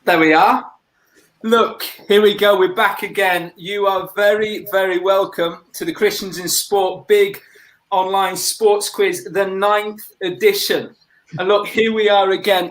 There we are. Look, here we go. We're back again. You are very, very welcome to the Christians in Sport Big Online Sports Quiz, the 9th edition. And look, here we are again.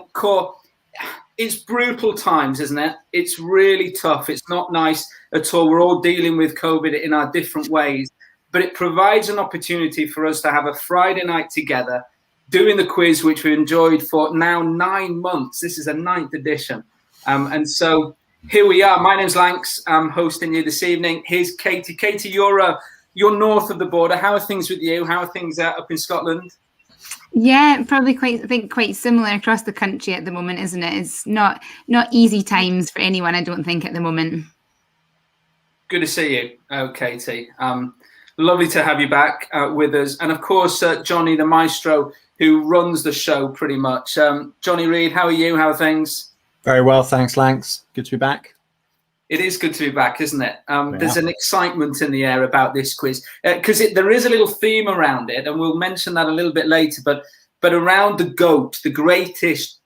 It's brutal times, isn't it? It's really tough. It's not nice at all. We're all dealing with COVID in our different ways. But it provides an opportunity for us to have a Friday night together, doing the quiz, which we've enjoyed for now 9 months. This is a 9th edition. And so here we are. My name's Lanks. I'm hosting you this evening. Here's Katie. Katie, you're north of the border. How are things with you? How are things up in Scotland? Yeah, probably quite similar across the country at the moment, isn't it? It's not easy times for anyone, I don't think, at the moment. Good to see you, Katie. Lovely to have you back with us. And of course, Johnny, the maestro, who runs the show pretty much. Johnny Reid, how are you? How are things? Very well, thanks, Lanks. Good to be back. It is good to be back, isn't it? There's an excitement in the air about this quiz because there is a little theme around it, and we'll mention that a little bit later. But around the GOAT, the greatest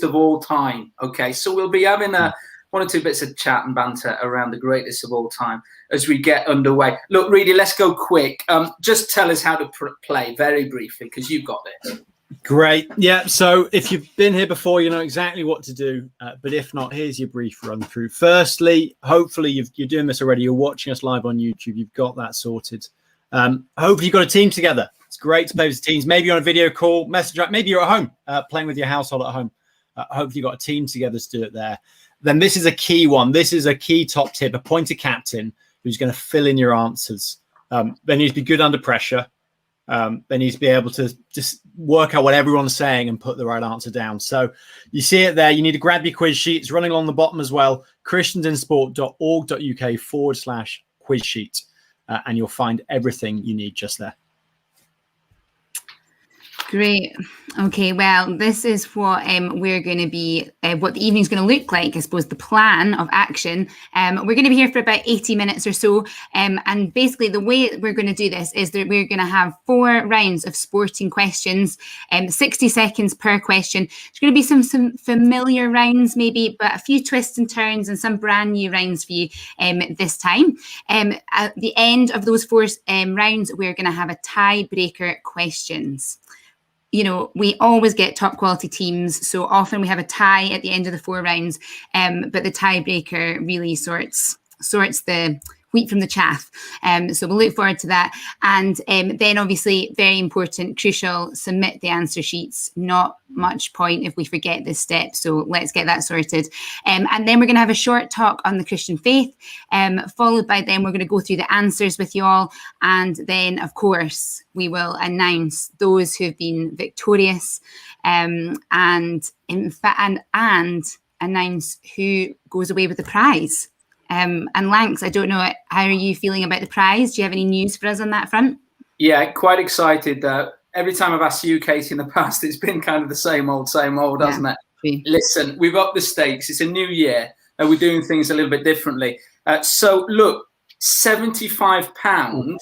of all time. Okay, so we'll be having one or two bits of chat and banter around the greatest of all time as we get underway. Look, Reedy, let's go quick. Just tell us how to play very briefly because you've got this. Great. Yeah. So if you've been here before, you know exactly what to do. But if not, here's your brief run through. Firstly, hopefully you're doing this already. You're watching us live on YouTube. You've got that sorted. Hopefully you've got a team together. It's great to play with teams. Maybe you're on a video call, maybe you're at home playing with your household at home. Hopefully you've got a team together to do it there. Then this is a key one. This is a key top tip. Appoint a captain who's going to fill in your answers. They need to be good under pressure. They need to be able to just work out what everyone's saying and put the right answer down. So you see it there. You need to grab your quiz sheet. It's running along the bottom as well. christiansinsport.org.uk/quiz sheet. And you'll find everything you need just there. Great. Okay, well, this is what we're going to be, what the evening's going to look like, I suppose, the plan of action. We're going to be here for about 80 minutes or so. And basically the way we're going to do this is that we're going to have 4 rounds of sporting questions, 60 seconds per question. There's going to be some familiar rounds maybe, but a few twists and turns and some brand new rounds for you this time. At the end of those 4 rounds, we're going to have a tiebreaker questions. You know, we always get top quality teams. So often we have a tie at the end of the 4 rounds, but the tiebreaker really sorts the wheat from the chaff. So we'll look forward to that. And then obviously, very important, crucial, submit the answer sheets. Not much point if we forget this step. So let's get that sorted. And then we're going to have a short talk on the Christian faith, followed by then we're going to go through the answers with you all. And then, of course, we will announce those who have been victorious and announce who goes away with the prize. And Lanks, I don't know, how are you feeling about the prize? Do you have any news for us on that front? Yeah, quite excited. Every time I've asked you, Katie, in the past, it's been kind of the same old, hasn't it? Listen, we've upped the stakes. It's a new year and we're doing things a little bit differently. So look, £75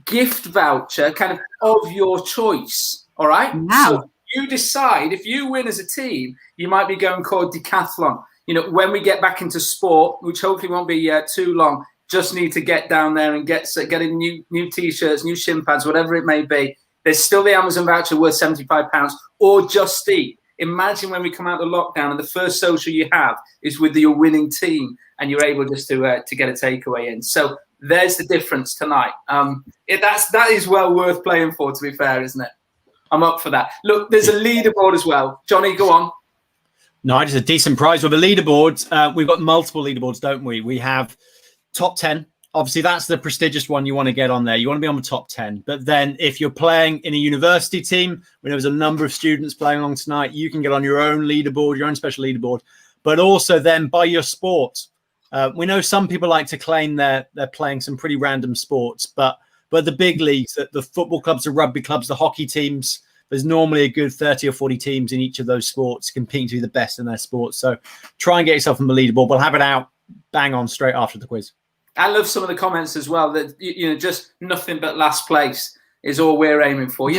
gift voucher kind of your choice. All right. Wow. So you decide if you win as a team, you might be going called decathlon. You know, when we get back into sport, which hopefully won't be too long, just need to get down there and get in new T-shirts, new shin pads, whatever it may be. There's still the Amazon voucher worth £75 or Just Eat. Imagine when we come out of the lockdown and the first social you have is with your winning team and you're able just to get a takeaway in. So there's the difference tonight. That is well worth playing for, to be fair, isn't it? I'm up for that. Look, there's a leaderboard as well. Johnny, go on. No, it's a decent prize with the leaderboards. We've got multiple leaderboards, don't we? We have top 10. Obviously, that's the prestigious one you want to get on there. You want to be on the top 10. But then if you're playing in a university team, when there's a number of students playing along tonight, you can get on your own leaderboard, your own special leaderboard. But also then by your sport. We know some people like to claim they're playing some pretty random sports, but the big leagues, the football clubs, the rugby clubs, the hockey teams, there's normally a good 30 or 40 teams in each of those sports competing to be the best in their sports. So try and get yourself on the leaderboard. We'll have it out bang on straight after the quiz. I love some of the comments as well that, just nothing but last place is all we're aiming for.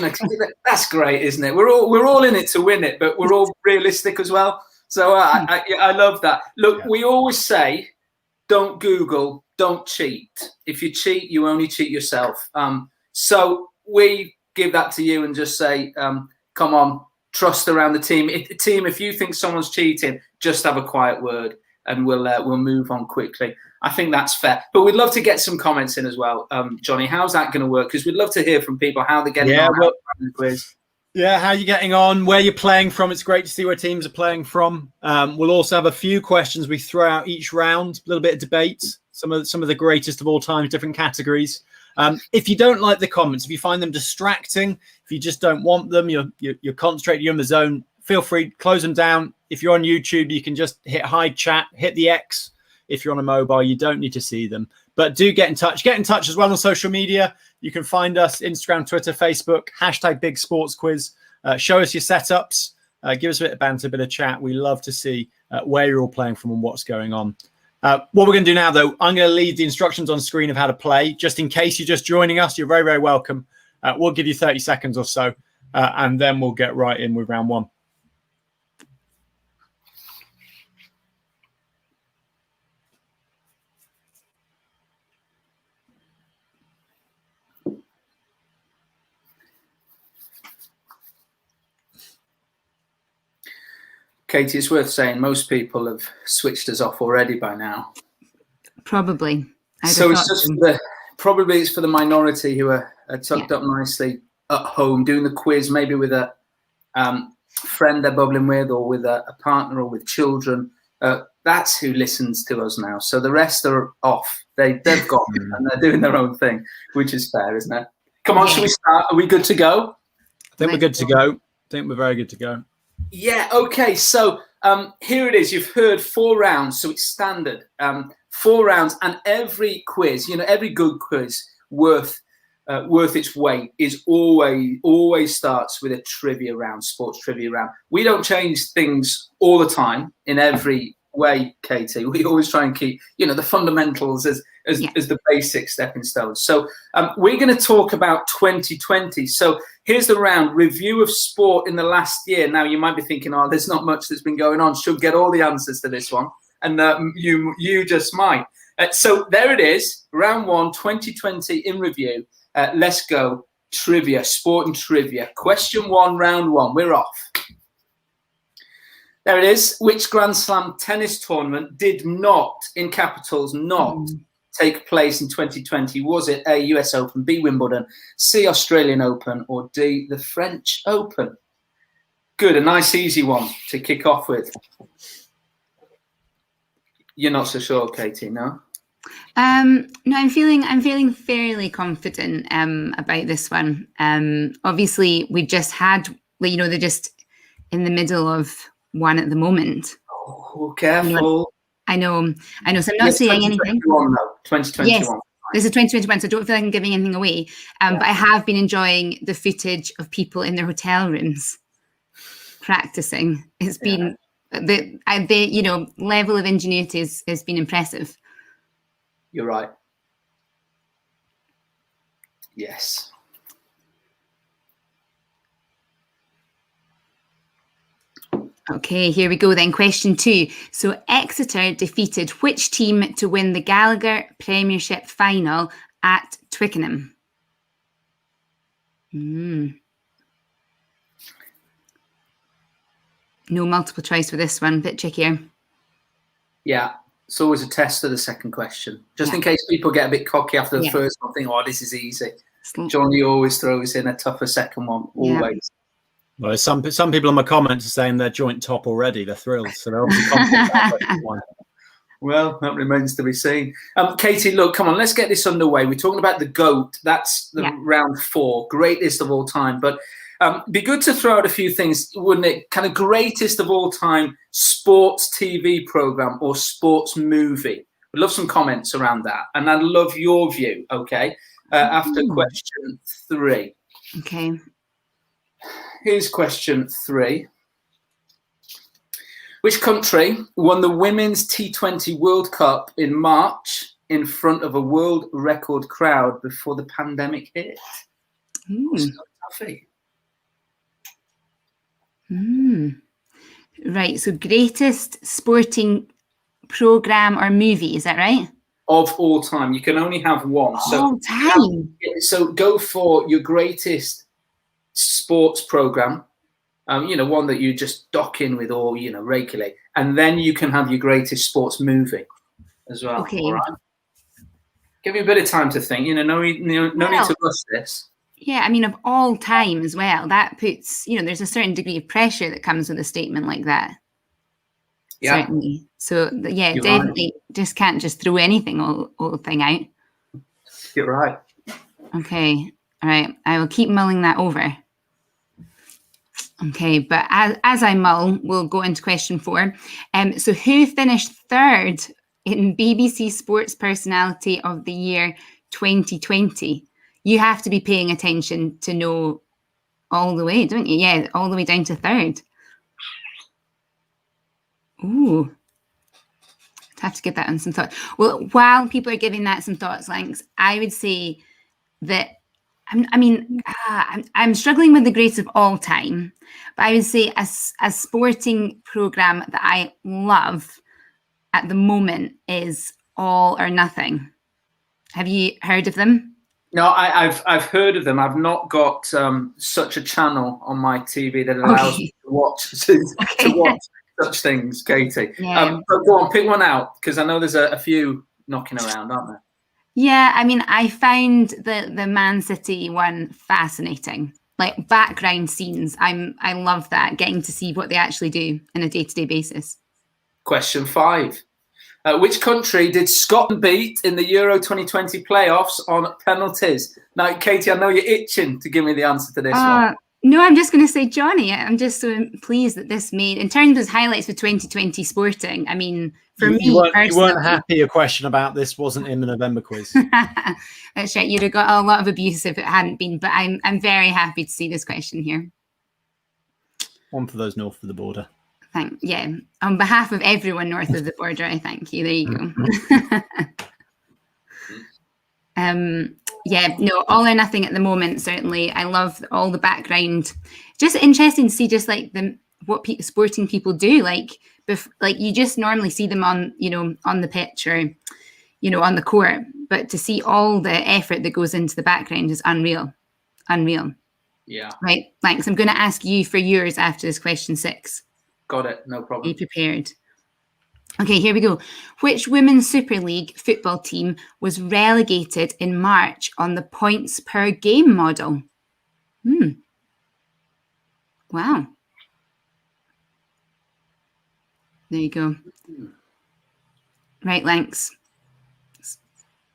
That's great, isn't it? We're all in it to win it, but we're all realistic as well. So I love that. Look, we always say, don't Google, don't cheat. If you cheat, you only cheat yourself. So we give that to you and just say, come on, trust around the team. If you think someone's cheating, just have a quiet word and we'll move on quickly. I think that's fair. But we'd love to get some comments in as well. Johnny, how's that going to work? Because we'd love to hear from people how they're getting on the quiz. Yeah, how are you getting on? Where you're playing from? It's great to see where teams are playing from. We'll also have a few questions we throw out each round, a little bit of debate, some of the greatest of all time, different categories. If you don't like the comments, if you find them distracting, if you just don't want them, you're concentrating, you're in the zone, feel free, close them down. If you're on YouTube, you can just hit hide chat, hit the X. If you're on a mobile, you don't need to see them. But do get in touch. Get in touch as well on social media. You can find us Instagram, Twitter, Facebook, #BigSportsQuiz. Show us your setups. Give us a bit of banter, a bit of chat. We love to see where you're all playing from and what's going on. What we're going to do now, though, I'm going to leave the instructions on screen of how to play. Just in case you're just joining us, you're very, very welcome. We'll give you 30 seconds or so, and then we'll get right in with round one. Katie, it's worth saying most people have switched us off already by now. Probably. So it's just probably it's for the minority who are tucked up nicely at home, doing the quiz, maybe with a friend they're bubbling with, or with a partner, or with children. That's who listens to us now. So the rest are off. They've gone and they're doing their own thing, which is fair, isn't it? Come on, shall we start? Are we good to go? I think we're good to go. I think we're very good to go. Yeah, okay. So here it is. You've heard 4 rounds, so it's standard. 4 rounds, and every quiz, every good quiz worth its weight is always starts with a trivia round, sports trivia round. We don't change things all the time in every way, Katie. We always try and keep, the fundamentals as the basic stepping stones. So we're going to talk about 2020. So here's the round: review of sport in the last year. Now you might be thinking, oh, there's not much that's been going on. Should get all the answers to this one, and you just might. So there it is, round 1, 2020 in review. Let's go. Trivia, sport and trivia. Question 1, round 1. We're off. There it is. Which Grand Slam tennis tournament did not, in capitals, take place in 2020? Was it A, US Open, B, Wimbledon, C, Australian Open, or D, the French Open? Good, a nice easy one to kick off with. You're not so sure, Katie, no? No, I'm feeling fairly confident about this one. Obviously, we just had, they're just in the middle of one at the moment. Oh, careful. I know. So I'm not saying anything. 2021. Yes, this is 2021, so I don't feel like I'm giving anything away. But I have been enjoying the footage of people in their hotel rooms practicing. It's been the level of ingenuity has been impressive. You're right. Yes. Okay, here we go then. Question 2. So Exeter defeated which team to win the Gallagher Premiership final at Twickenham? No multiple choice for this one, bit trickier. Yeah, it's always a test of the second question, just in case people get a bit cocky after the first one, think, oh, this is easy. Johnny always throws in a tougher second one, always. Well, some people in my comments are saying they're joint top already. They're thrilled, so they're obviously confident about that one. Well, that remains to be seen. Katie, look, come on, let's get this underway. We're talking about the GOAT. That's the round 4, greatest of all time. But be good to throw out a few things, wouldn't it? Kind of greatest of all time sports TV program or sports movie. We'd love some comments around that, and I'd love your view. Okay, after question 3. Okay. Here's question 3. Which country won the Women's T20 World Cup in March in front of a world record crowd before the pandemic hit? It's not toughy. Right. So greatest sporting program or movie, is that right? Of all time. You can only have one. All time. So go for your greatest sports program. One that you just dock in with all, regularly. And then you can have your greatest sports movie as well. Okay. All right. Give me a bit of time to think. No need to rush this. Yeah, I mean, of all time as well. That puts, there's a certain degree of pressure that comes with a statement like that. Yeah. Certainly. So, yeah, you're definitely right. Just can't just throw anything all the thing out. You're right. Okay. All right. I will keep mulling that over. Okay, but as I mull, we'll go into question 4. So who finished 3rd in BBC Sports Personality of the Year 2020? You have to be paying attention to know all the way, don't you? Yeah, all the way down to 3rd. Ooh. I'd have to give that one some thought. Well, while people are giving that some thoughts, Lanks, I would say that I'm struggling with the greatest of all time, but I would say a sporting program that I love at the moment is All or Nothing. Have you heard of them? No, I've heard of them. I've not got such a channel on my TV that allows me to watch such things, Katie. Yeah. But go on, pick one out, because I know there's a few knocking around, aren't there? Yeah, I mean, I found the Man City one fascinating. Like background scenes, I love that, getting to see what they actually do on a day-to-day basis. Question 5. Which country did Scotland beat in the Euro 2020 playoffs on penalties? Now, Katie, I know you're itching to give me the answer to this one. No, I'm just going to say Johnny. I'm just so pleased that this made, in terms of highlights for 2020 sporting, I mean, for me personally, you weren't happy a question about this wasn't in the November quiz. That's right. You'd have got a lot of abuse if it hadn't been, but I'm very happy to see this question here. One for those north of the border. Yeah, on behalf of everyone north of the border, I thank you. There you go. Yeah, no, All or Nothing at the moment, certainly. I love all the background. Just interesting to see just like what sporting people do. Like you just normally see them on the pitch or, on the court. But to see all the effort that goes into the background is unreal. Unreal. Yeah. Right, thanks. I'm going to ask you for yours after this question 6. Got it. No problem. Be prepared. Okay, here we go. Which Women's Super League football team was relegated in March on the points per game model? Wow. There you go. Right, Lanks.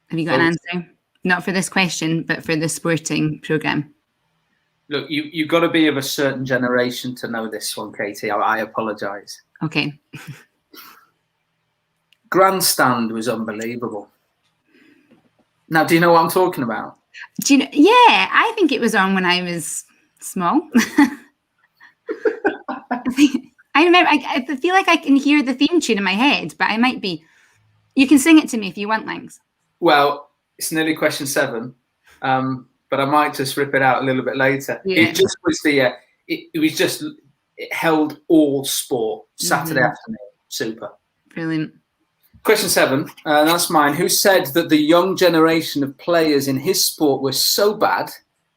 Have you got an answer? Not for this question, but for the sporting programme. Look, you've got to be of a certain generation to know this one, Katie. I apologise. Okay. Grandstand was unbelievable. Now, do you know what I'm talking about? Do you know? Yeah, I think it was on when I was small. I remember. I feel like I can hear the theme tune in my head, but I might be. You can sing it to me if you want, Langs. Well, it's nearly question 7, but I might just rip it out a little bit later. Yeah. It just was it held all sport. Saturday afternoon, super. Brilliant. Question 7, that's mine. Who said that the young generation of players in his sport were so bad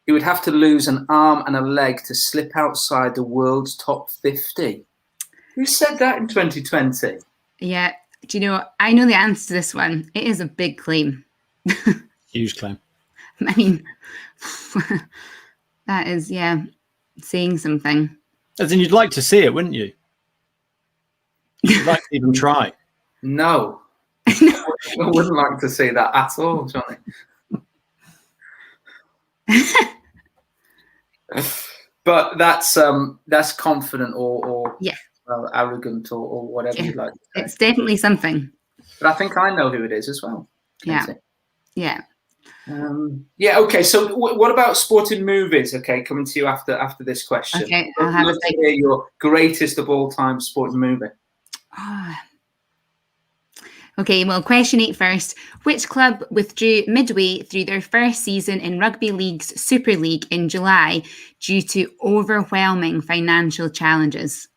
he would have to lose an arm and a leg to slip outside the world's top 50? Who said that in 2020? Yeah. Do you know, I know the answer to this one. It is a big claim. Huge claim. I mean, that is, saying something. As in, you'd like to see it, wouldn't you? You'd like to even try. No. I wouldn't like to see that at all, Johnny. But that's confident or arrogant or whatever you like to say. It's definitely something. But I think I know who it is as well. Yeah. Okay. So what about sporting movies? Okay, coming to you after this question. Okay, I'll have to hear your greatest of all time sporting movie. Okay, well, question 8 first. Which club withdrew midway through their first season in Rugby League's Super League in July due to overwhelming financial challenges?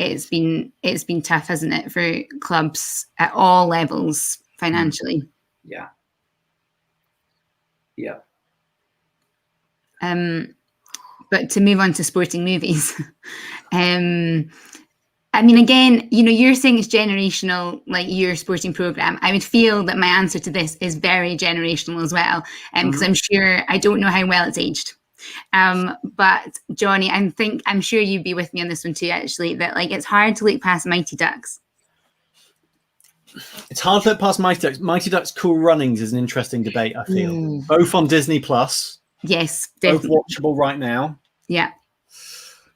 it's been tough, hasn't it, for clubs at all levels financially. Yeah. But to move on to sporting movies, I mean, again, you're saying it's generational, like your sporting program. I would feel that my answer to this is very generational as well, because I don't know how well it's aged. But Johnny, I'm sure you'd be with me on this one too, actually, that like it's hard to look past Mighty Ducks. It's hard to look past Mighty Ducks. Mighty Ducks Cool Runnings is an interesting debate, I feel. Both on Disney Plus. Yes, definitely. Both watchable right now. Yeah.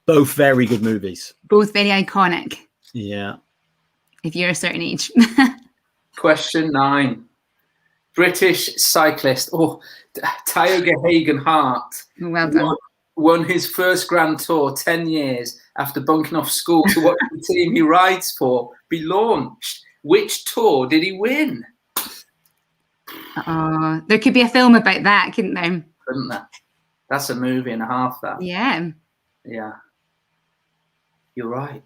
Both very good movies. Both very iconic. Yeah. If you're a certain age. Question 9. British cyclist, Tioga Hagen Hart. Well done. Won his first Grand Tour 10 years after bunking off school to watch the team he rides for be launched. Which tour did he win? There could be a film about that, couldn't there? Couldn't there? That's a movie and a half, that. Yeah. Yeah. You're right.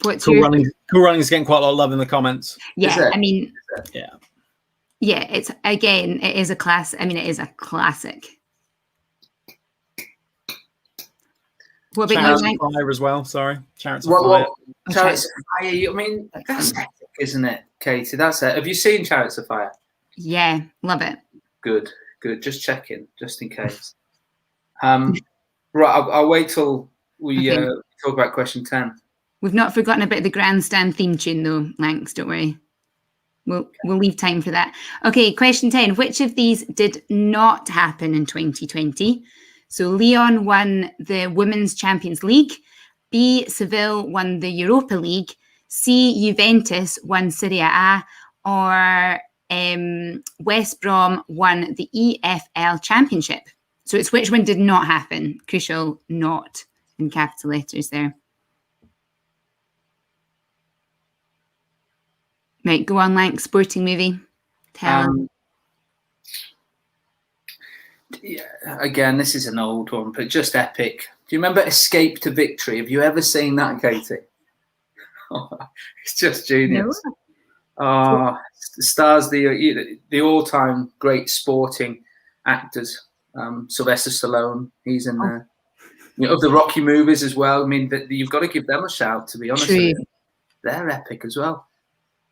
Cool Running is getting quite a lot of love in the comments. Yeah, I mean, yeah. Yeah, it is a class. I mean, it is a classic. What about Chariots of Fire as well? Sorry, Chariots of Fire. Chariots of Fire. I mean, that's epic, isn't it, Katie? That's it. Have you seen Chariots of Fire? Yeah, love it. Good. Just checking, just in case. Right, I'll wait till we talk about question 10. We've not forgotten about the grandstand theme tune, though, Lanks. Don't worry. We'll leave time for that. Okay, question 10. Which of these did not happen in 2020? So Lyon won the Women's Champions League. B, Seville won the Europa League. C, Juventus won Serie A. Or West Brom won the EFL Championship. So it's which one did not happen. Crucial not in capital letters there. Right, go on, like sporting movie. Tell. Yeah, again, this is an old one, but just epic. Do you remember Escape to Victory? Have you ever seen that, Katie? It's just genius. No. Stars the all-time great sporting actors. Sylvester Stallone, he's in there. Of the Rocky movies as well. I mean, you've got to give them a shout, to be honest. True. They're epic as well.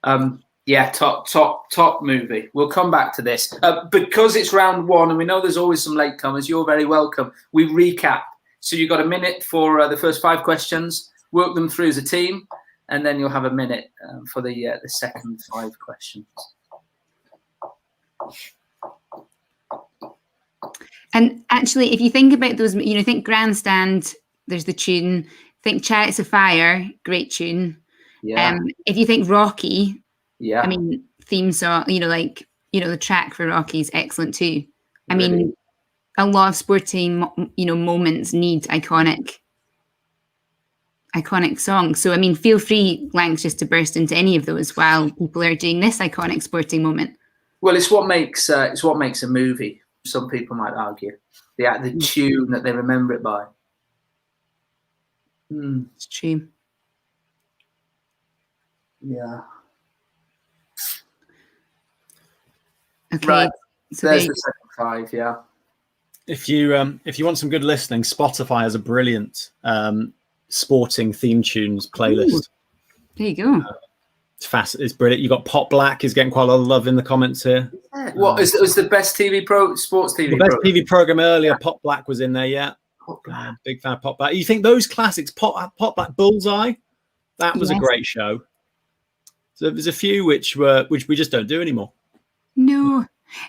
Top movie. We'll come back to this. Because it's round 1 and we know there's always some latecomers, you're very welcome. We recap. So you've got a minute for the first 5 questions, work them through as a team, and then you'll have a minute for the second 5 questions. And actually, if you think about those, think Grandstand, there's the tune. Think Chariots of Fire, great tune. Yeah. If you think Rocky, yeah, I mean, theme song, the track for Rocky is excellent too. I mean, a lot of sporting, moments need iconic songs. So, I mean, feel free, Lanks, just to burst into any of those while people are doing this iconic sporting moment. Well, it's what makes a movie. Some people might argue the tune that they remember it by. It's true. Yeah. Okay. Right. So there's the second 5. Yeah. If you want some good listening, Spotify has a brilliant sporting theme tunes playlist. Ooh, there you go. It's fast. It's brilliant. You got Pot Black is getting quite a lot of love in the comments here. What was the best sports TV? The best TV program earlier. Yeah. Pot Black was in there. Yeah. Big fan of Pot Black. You think those classics? Pot Black, Bullseye. That was a great show. So there's a few which we just don't do anymore. No.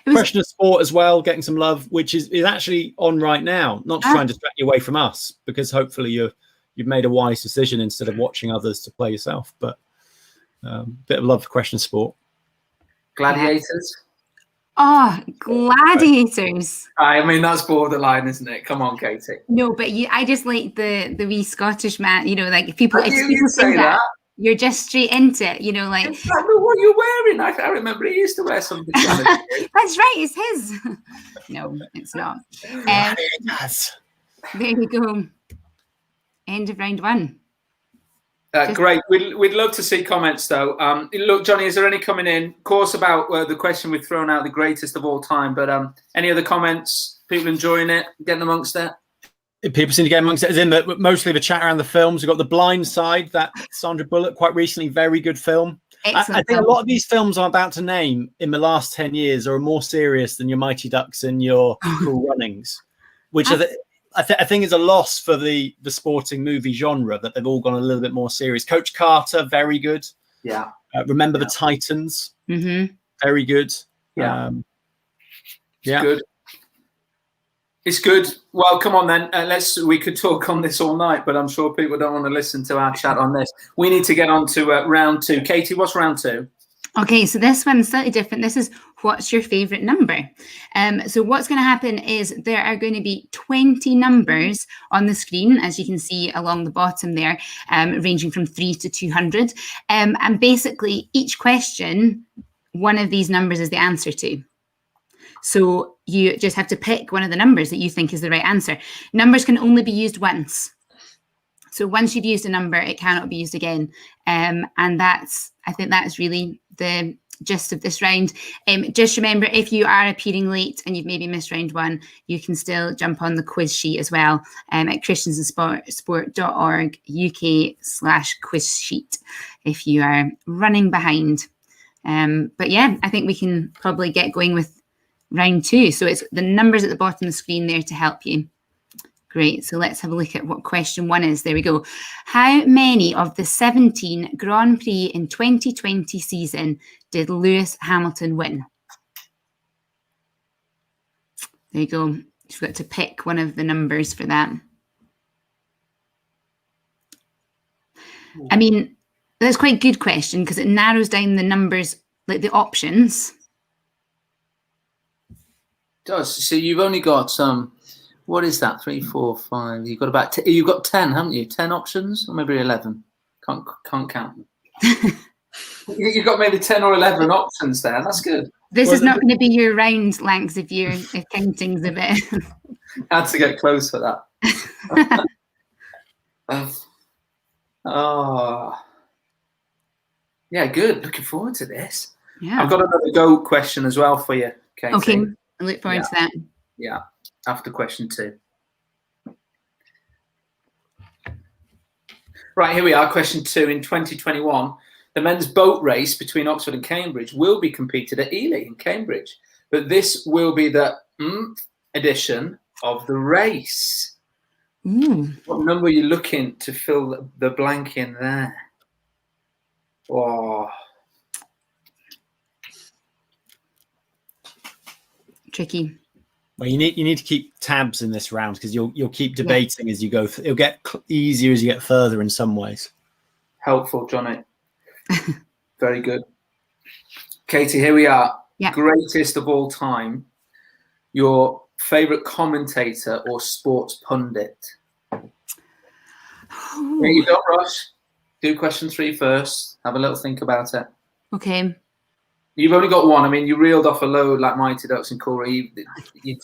Question of Sport as well, getting some love, which is actually on right now. Not to try and distract you away from us, because hopefully you've made a wise decision instead of watching others to play yourself. But bit of love for Question of Sport. Gladiators. Oh, Gladiators. I mean, that's borderline, isn't it? Come on, Katie. No, but I just like the wee Scottish man. Like if people say that. You're just straight into it, like. It's like, what you're wearing. I remember he used to wear something. That's right, it's his. No, it's not. Yes. There you go. End of round 1. Great. We'd love to see comments, though. Look, Johnny, is there any coming in? Of course, about the question we've thrown out, the greatest of all time. But any other comments? People enjoying it, getting amongst it? People seem to get amongst it. As in mostly the chat around the films. We've got The Blind Side, that Sandra Bullock, quite recently, very good film. I think a lot of these films I'm about to name in the last 10 years are more serious than your Mighty Ducks and your Cool Runnings, which I think is a loss for the sporting movie genre, that they've all gone a little bit more serious. Coach Carter, very good. Yeah. Remember the Titans, very good. Yeah. Good. It's good. Well, come on then. We could talk on this all night, but I'm sure people don't want to listen to our chat on this. We need to get on to round 2. Katie, what's round 2? Okay, so this one's slightly different. This is what's your favourite number? So what's going to happen is there are going to be 20 numbers on the screen, as you can see along the bottom there, ranging from 3 to 200. And basically, each question, one of these numbers is the answer to. So you just have to pick one of the numbers that you think is the right answer. Numbers can only be used once. So once you've used a number, it cannot be used again. And I think that's really the gist of this round. Just remember, if you are appearing late and you've maybe missed round 1, you can still jump on the quiz sheet as well at christiansandsport.org.uk/quiz sheet if you are running behind. But yeah, I think we can probably get going with round 2. So it's the numbers at the bottom of the screen there to help you. Great. So let's have a look at what question 1 is. There we go. How many of the 17 Grand Prix in 2020 season did Lewis Hamilton win? There you go. You've got to pick one of the numbers for that. I mean, that's quite a good question because it narrows down the numbers, like the options. It does. So you've only got what is that? 3, 4, 5. You've got about you've got 10, haven't you? 10 options, or maybe 11. Can't count them. You've got maybe 10 or 11 options there. That's good. This is not going to be your round length if counting's a bit. Had to get close for that. Yeah, good. Looking forward to this. Yeah. I've got another go question as well for you, Katie. Okay, I look forward to that. Yeah, after question 2. Right, here we are, question 2. In 2021, the men's boat race between Oxford and Cambridge will be competed at Ely in Cambridge. But this will be the edition of the race. What number are you looking to fill the blank in there? Oh. Tricky. Well, you need to keep tabs in this round because you'll keep debating as you go. It'll get easier as you get further in some ways. Helpful, Johnny. Very good. Katie, here we are. Yeah. Greatest of all time. Your favourite commentator or sports pundit? You don't rush. Do question 3 first. Have a little think about it. Okay. You've only got one. I mean, you reeled off a load like Mighty Ducks and Cora. You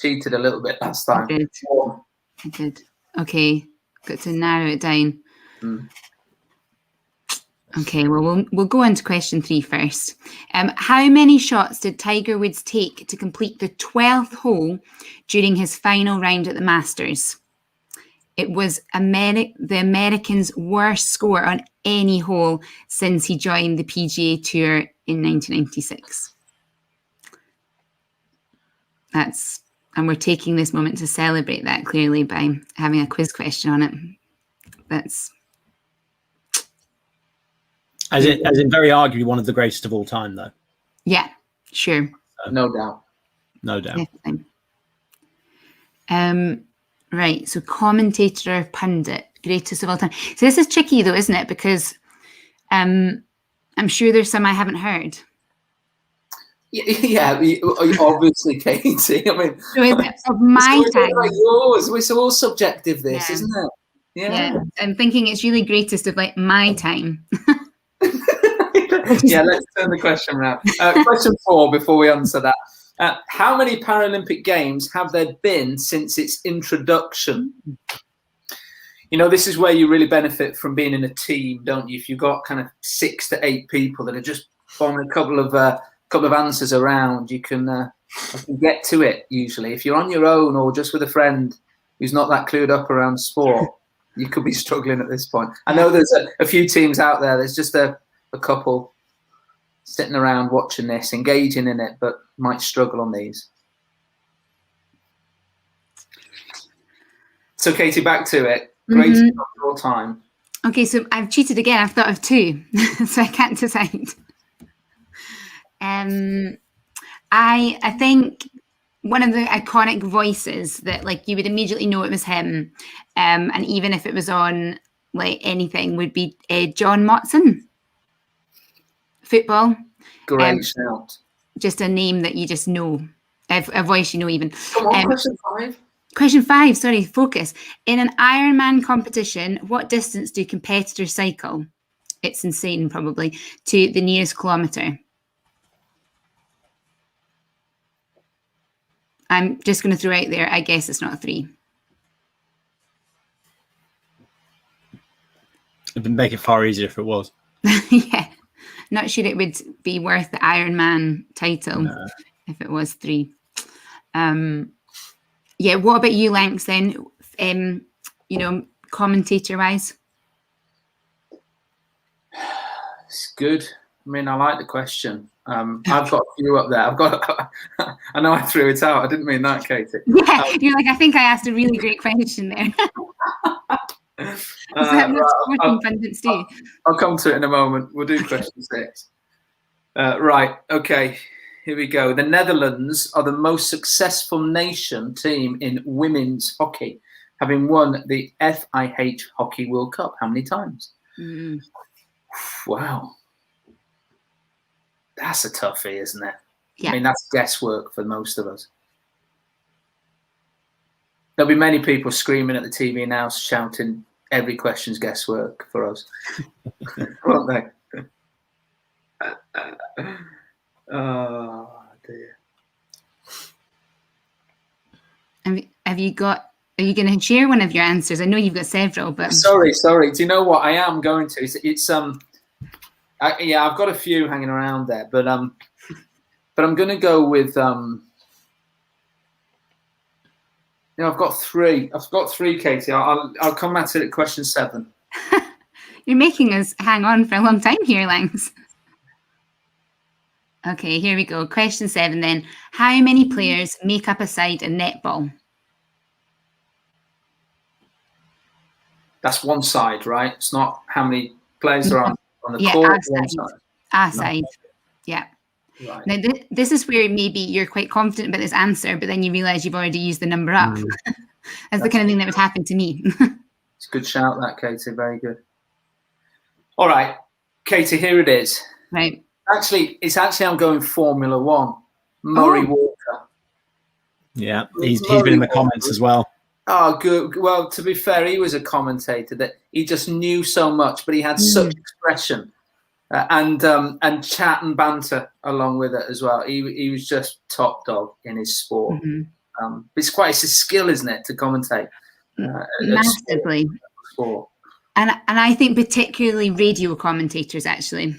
cheated a little bit last time. I did. Okay. Got to narrow it down. Okay, well, we'll go on to question 3 first. How many shots did Tiger Woods take to complete the 12th hole during his final round at the Masters? It was the American's worst score on any hole since he joined the PGA Tour in 1996. And we're taking this moment to celebrate that clearly by having a quiz question on it. That's as in very arguably one of the greatest of all time, though. Yeah, sure. No doubt. No doubt. Right, so commentator or pundit, greatest of all time. So this is tricky though, isn't it? Because I'm sure there's some I haven't heard. Yeah, obviously, Katie. I mean, so of my time. Like yours. It's all subjective, this, isn't it? Yeah. I'm thinking it's really greatest of like my time. Yeah, let's turn the question around. Question 4 before we answer that. How many Paralympic Games have there been since its introduction? You know, this is where you really benefit from being in a team, don't you? If you've got kind of 6 to 8 people that are just bombing a couple of answers around, you can get to it usually. If you're on your own or just with a friend who's not that clued up around sport, you could be struggling at this point. I know there's a few teams out there. There's just a couple sitting around watching this, engaging in it, but might struggle on these. So, Katie, back to it. Great your time. Okay, so I've cheated again. I've thought of 2, so I can't decide. I think one of the iconic voices that like you would immediately know it was him, and even if it was on like anything, would be John Motson. Football. Great shout. Just a name that you just know, a voice you know even. Come on, question 5. Question 5, sorry, focus. In an Ironman competition, what distance do competitors cycle? It's insane, probably, to the nearest kilometre. I'm just going to throw out there, I guess it's not 3. It'd make it far easier if it was. Yeah, not sure it would be worth the Ironman title if it was 3. Yeah, what about you, Lanx, then, you know, commentator-wise? It's good. I mean, I like the question. I've got a few up there. I know I threw it out. I didn't mean that, Katie. Yeah, you're like, I think I asked a really great question there. Pundits do. I'll come to it in a moment. We'll do question 6. Right, okay. Here we go. The Netherlands are the most successful nation team in women's hockey, having won the FIH Hockey World Cup. How many times? Wow. That's a toughie, isn't it? Yeah. I mean, that's guesswork for most of us. There'll be many people screaming at the TV now, shouting, every question's guesswork for us. Won't they? Oh dear. Have you got? Are you going to share one of your answers? I know you've got several, but sorry. Do you know what I am going to? It's yeah, I've got a few hanging around there, but I'm going to go with You know, I've got 3. I've got 3, Katie. I'll come at it at question 7. You're making us hang on for a long time here, Langs. Okay, here we go. Question 7 then. How many players make up a side in netball? That's one side, right? It's not how many players are on the court. Our side. Yeah. Right. Now, this is where maybe you're quite confident about this answer, but then you realise you've already used the number up. That's the kind of thing that would happen to me. It's a good shout, that, Katie. Very good. All right, Katie, here it is. Right. It's actually I'm going Formula 1. Murray Walker. Yeah, he's been in the comments as well. Oh, good. Well, to be fair, he was a commentator that he just knew so much, but he had such expression and chat and banter along with it as well. He was just top dog in his sport. It's a skill, isn't it, to commentate? Massively. Sport. And I think particularly radio commentators, actually.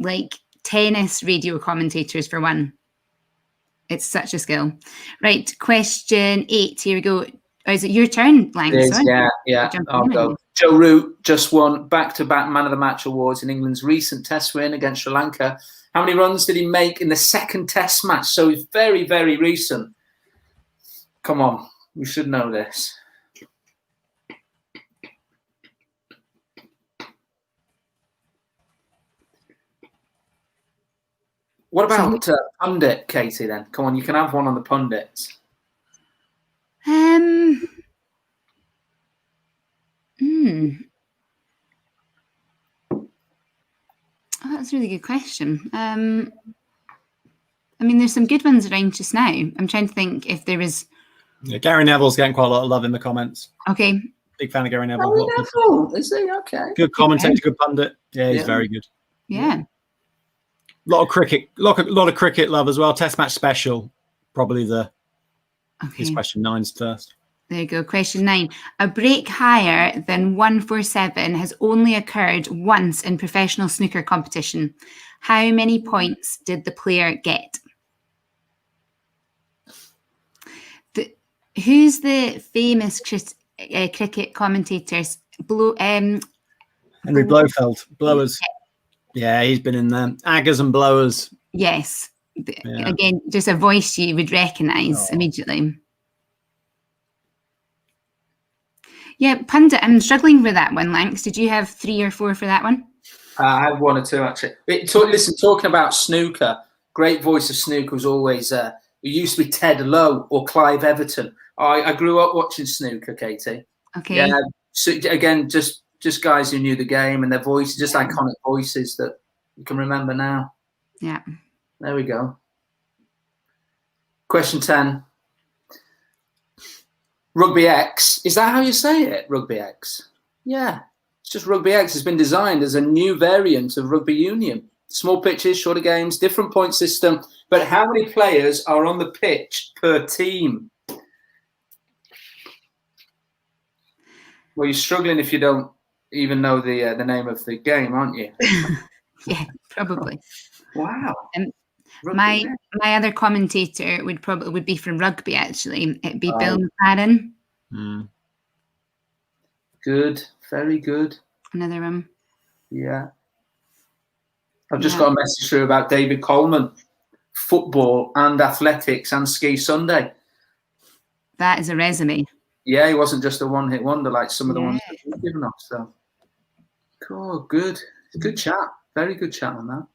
Like tennis radio commentators, for one. It's such a skill. Right, question 8. Here we go. Oh, is it your turn, Lang? Yeah. I'll go. Joe Root just won back-to-back Man of the Match awards in England's recent Test win against Sri Lanka. How many runs did he make in the second Test match? So it's very, very recent. Come on, we should know this. What about pundit, Katie, then? Come on, you can have one on the pundits. Oh, that's a really good question. I mean, there's some good ones around just now. I'm trying to think if there was... Yeah, Gary Neville's getting quite a lot of love in the comments. Okay. Big fan of Gary Neville. Gary Neville, is he? Okay. Good commentator, good pundit. Yeah, he's very good. Yeah. A lot of cricket love as well. Test match special, probably his question 9's first. There you go. Question 9. A break higher than 147 has only occurred once in professional snooker competition. How many points did the player get? Who's the famous cricket commentators? Henry Blofeld. Blowers. Yeah, he's been in there. Aggers and blowers. Yes. Yeah. Again, just a voice you would recognise immediately. Yeah, Pundit, I'm struggling with that one, Lanx. Did you have 3 or 4 for that one? I had 1 or 2, actually. Listen, talking about snooker, great voice of snooker was always, it used to be Ted Lowe or Clive Everton. I grew up watching snooker, Katie. Okay. Yeah, so again, just guys who knew the game and their voices, just iconic voices that you can remember now. Yeah. There we go. Question 10. Rugby X. Is that how you say it? Rugby X? Yeah. It's just Rugby X has been designed as a new variant of rugby union. Small pitches, shorter games, different point system. But how many players are on the pitch per team? Well, you're struggling if you don't even know the name of the game, aren't you? Yeah, probably. Wow. My other commentator would be from rugby, actually. It'd be Bill McLaren. Good, very good. Another one. Yeah. I've just got a message through about David Coleman. Football and athletics and ski Sunday. That is a resume. Yeah, he wasn't just a one-hit wonder like some of the ones that we've given off. So, cool, good chat. Very good chat on that.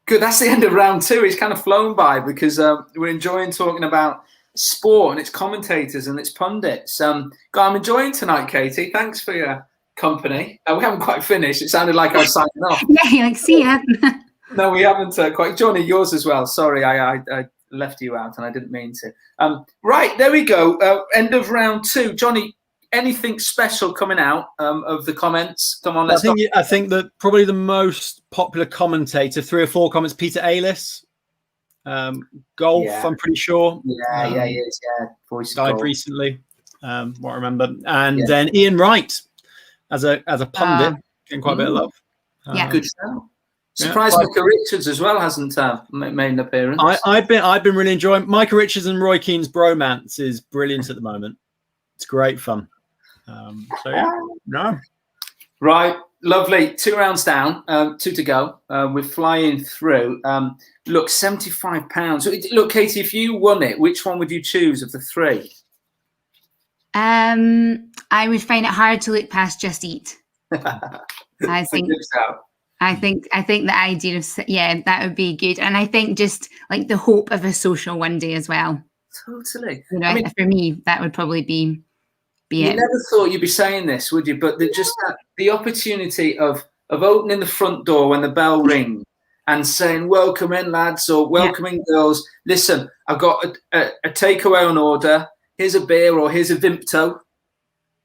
Good. That's the end of round 2. It's kind of flown by because we're enjoying talking about sport and its commentators and its pundits. I'm enjoying tonight, Katie. Thanks for your company. We haven't quite finished. It sounded like I was signing off. Yeah, you're like, see ya. No, we haven't quite. Johnny, yours as well. Sorry, I left you out and I didn't mean to. Right, there we go. End of round 2. Johnny, anything special coming out of the comments? Come on, let's go. I think that probably the most popular commentator, 3 or 4 comments, Peter Aylis. Golf, I'm pretty sure. Yeah, he is. Yeah, voice died recently. What I remember. And then Ian Wright as a pundit, getting quite a bit of love. Good show. Surprised Micah Richards as well hasn't made an appearance. I've been really enjoying Micah Richards and Roy Keane's bromance is brilliant at the moment. It's great fun. Right, lovely. 2 rounds down, 2 to go. We're flying through. Look, £75. Look, Katie, if you won it, which one would you choose of the 3? I would find it hard to look past Just Eat. I think the idea of that would be good, and I think just like the hope of a social one day as well. Totally. You know, for me, that would probably be it. You never thought you'd be saying this, would you? But the opportunity of opening the front door when the bell rings and saying "Welcome in, lads" or "Welcome in, girls." Listen, I've got a takeaway on order. Here's a beer or here's a Vimto.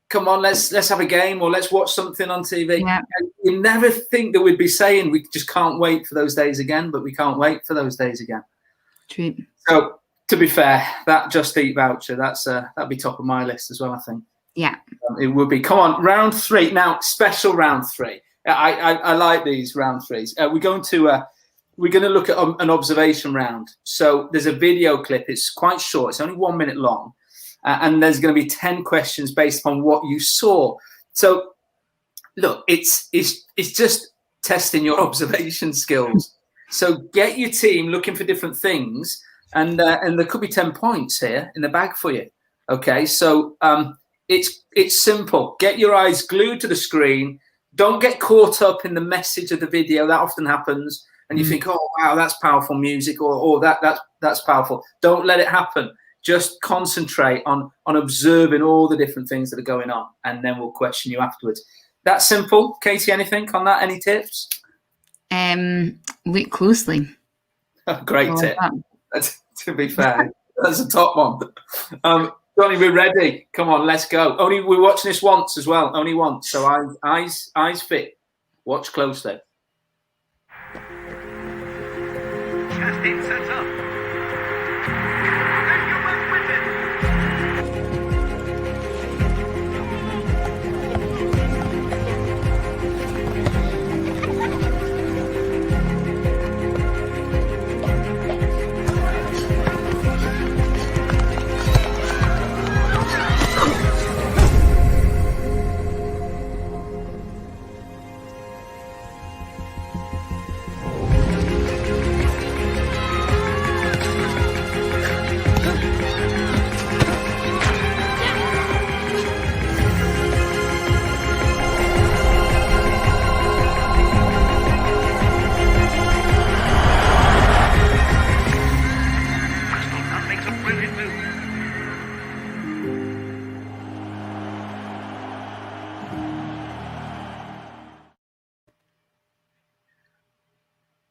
Come on, let's have a game or let's watch something on TV. Yeah. You never think that we'd be saying we just can't wait for those days again, but we can't wait for those days again. True. So, to be fair, that Just Eat voucher, that'd be top of my list as well, I think. Yeah. It would be. Come on, round 3. Now, special round 3. I like these round 3s. We're going to look at an observation round. So there's a video clip. It's quite short. It's only 1 minute long. And there's going to be 10 questions based upon what you saw. So, look, it's just testing your observation skills. So get your team looking for different things, and there could be 10 points here in the bag for you. Okay, so it's simple. Get your eyes glued to the screen. Don't get caught up in the message of the video. That often happens, and you think, "Oh, wow, that's powerful music," or that's powerful. Don't let it happen. Just concentrate on observing all the different things that are going on, and then we'll question you afterwards. That's simple. Katie, anything on that? Any tips? Look closely. Great tip. To be fair, that's a top one. Johnny, we're ready. Come on, let's go. We're watching this once as well. Only once. So eyes fit. Watch closely. Just in set up.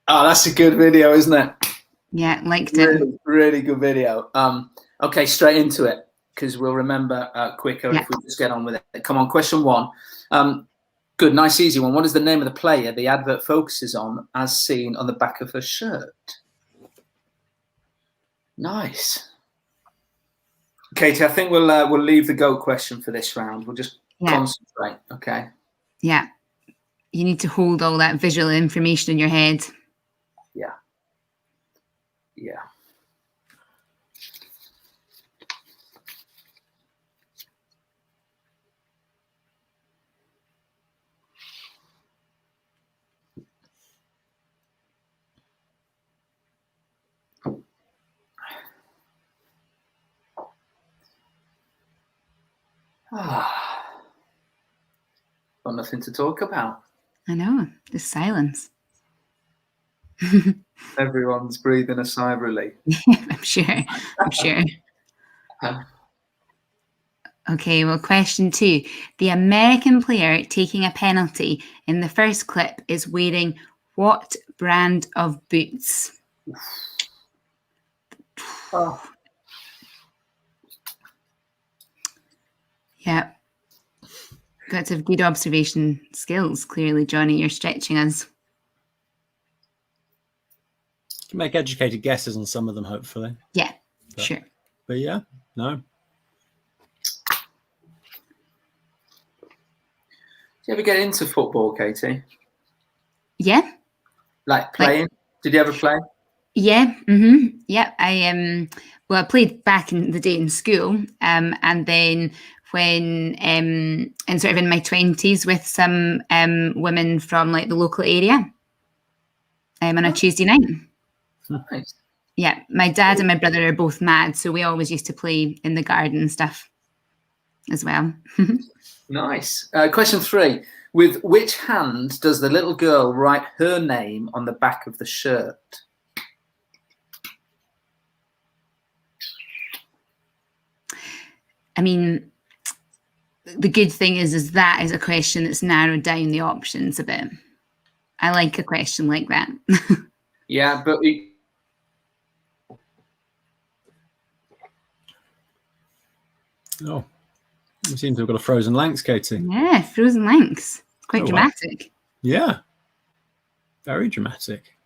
Oh, that's a good video, isn't it? Yeah, liked it. Really, really good video. Okay, straight into it, because we'll remember quicker if we just get on with it. Come on, question 1. Good, nice, easy one. What is the name of the player the advert focuses on, as seen on the back of her shirt? Nice. Katie, I think we'll leave the GOAT question for this round. We'll just concentrate, okay? Yeah. You need to hold all that visual information in your head. Yeah. Yeah. Got nothing to talk about. I know, just silence. Everyone's breathing a sigh of relief. I'm sure. Okay, well, question 2. The American player taking a penalty in the first clip is wearing what brand of boots? Oh. Yeah. Got to have good observation skills, clearly, Johnny. You're stretching us. You can make educated guesses on some of them, hopefully. Yeah, sure. But yeah, no. Did you ever get into football, Katie? Yeah. Like playing? Did you ever play? Yeah. Yeah. I played back in the day in school, and then when and sort of in my 20s with some women from like the local area on a Tuesday night. Nice. Yeah, my dad and my brother are both mad, so we always used to play in the garden and stuff as well. Nice. Question 3. With which hand does the little girl write her name on the back of the shirt? I mean, the good thing is that is a question that's narrowed down the options a bit. I like a question like that. Yeah, but Oh, we seem to have got a frozen Lanks, Katie. Yeah, frozen Lanks. It's quite dramatic. Wow. Yeah, very dramatic.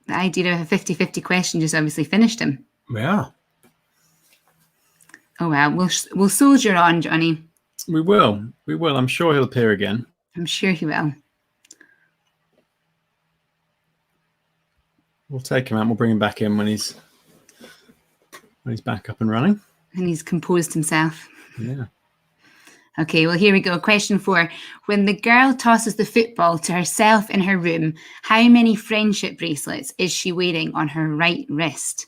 The idea of a 50-50 question just obviously finished him. Yeah. Oh well, we'll soldier on, Johnny. We will. I'm sure he'll appear again. I'm sure he will. We'll take him out. We'll bring him back in when he's back up and running. And he's composed himself. Yeah. Okay, well, here we go. Question 4. When the girl tosses the football to herself in her room, how many friendship bracelets is she wearing on her right wrist?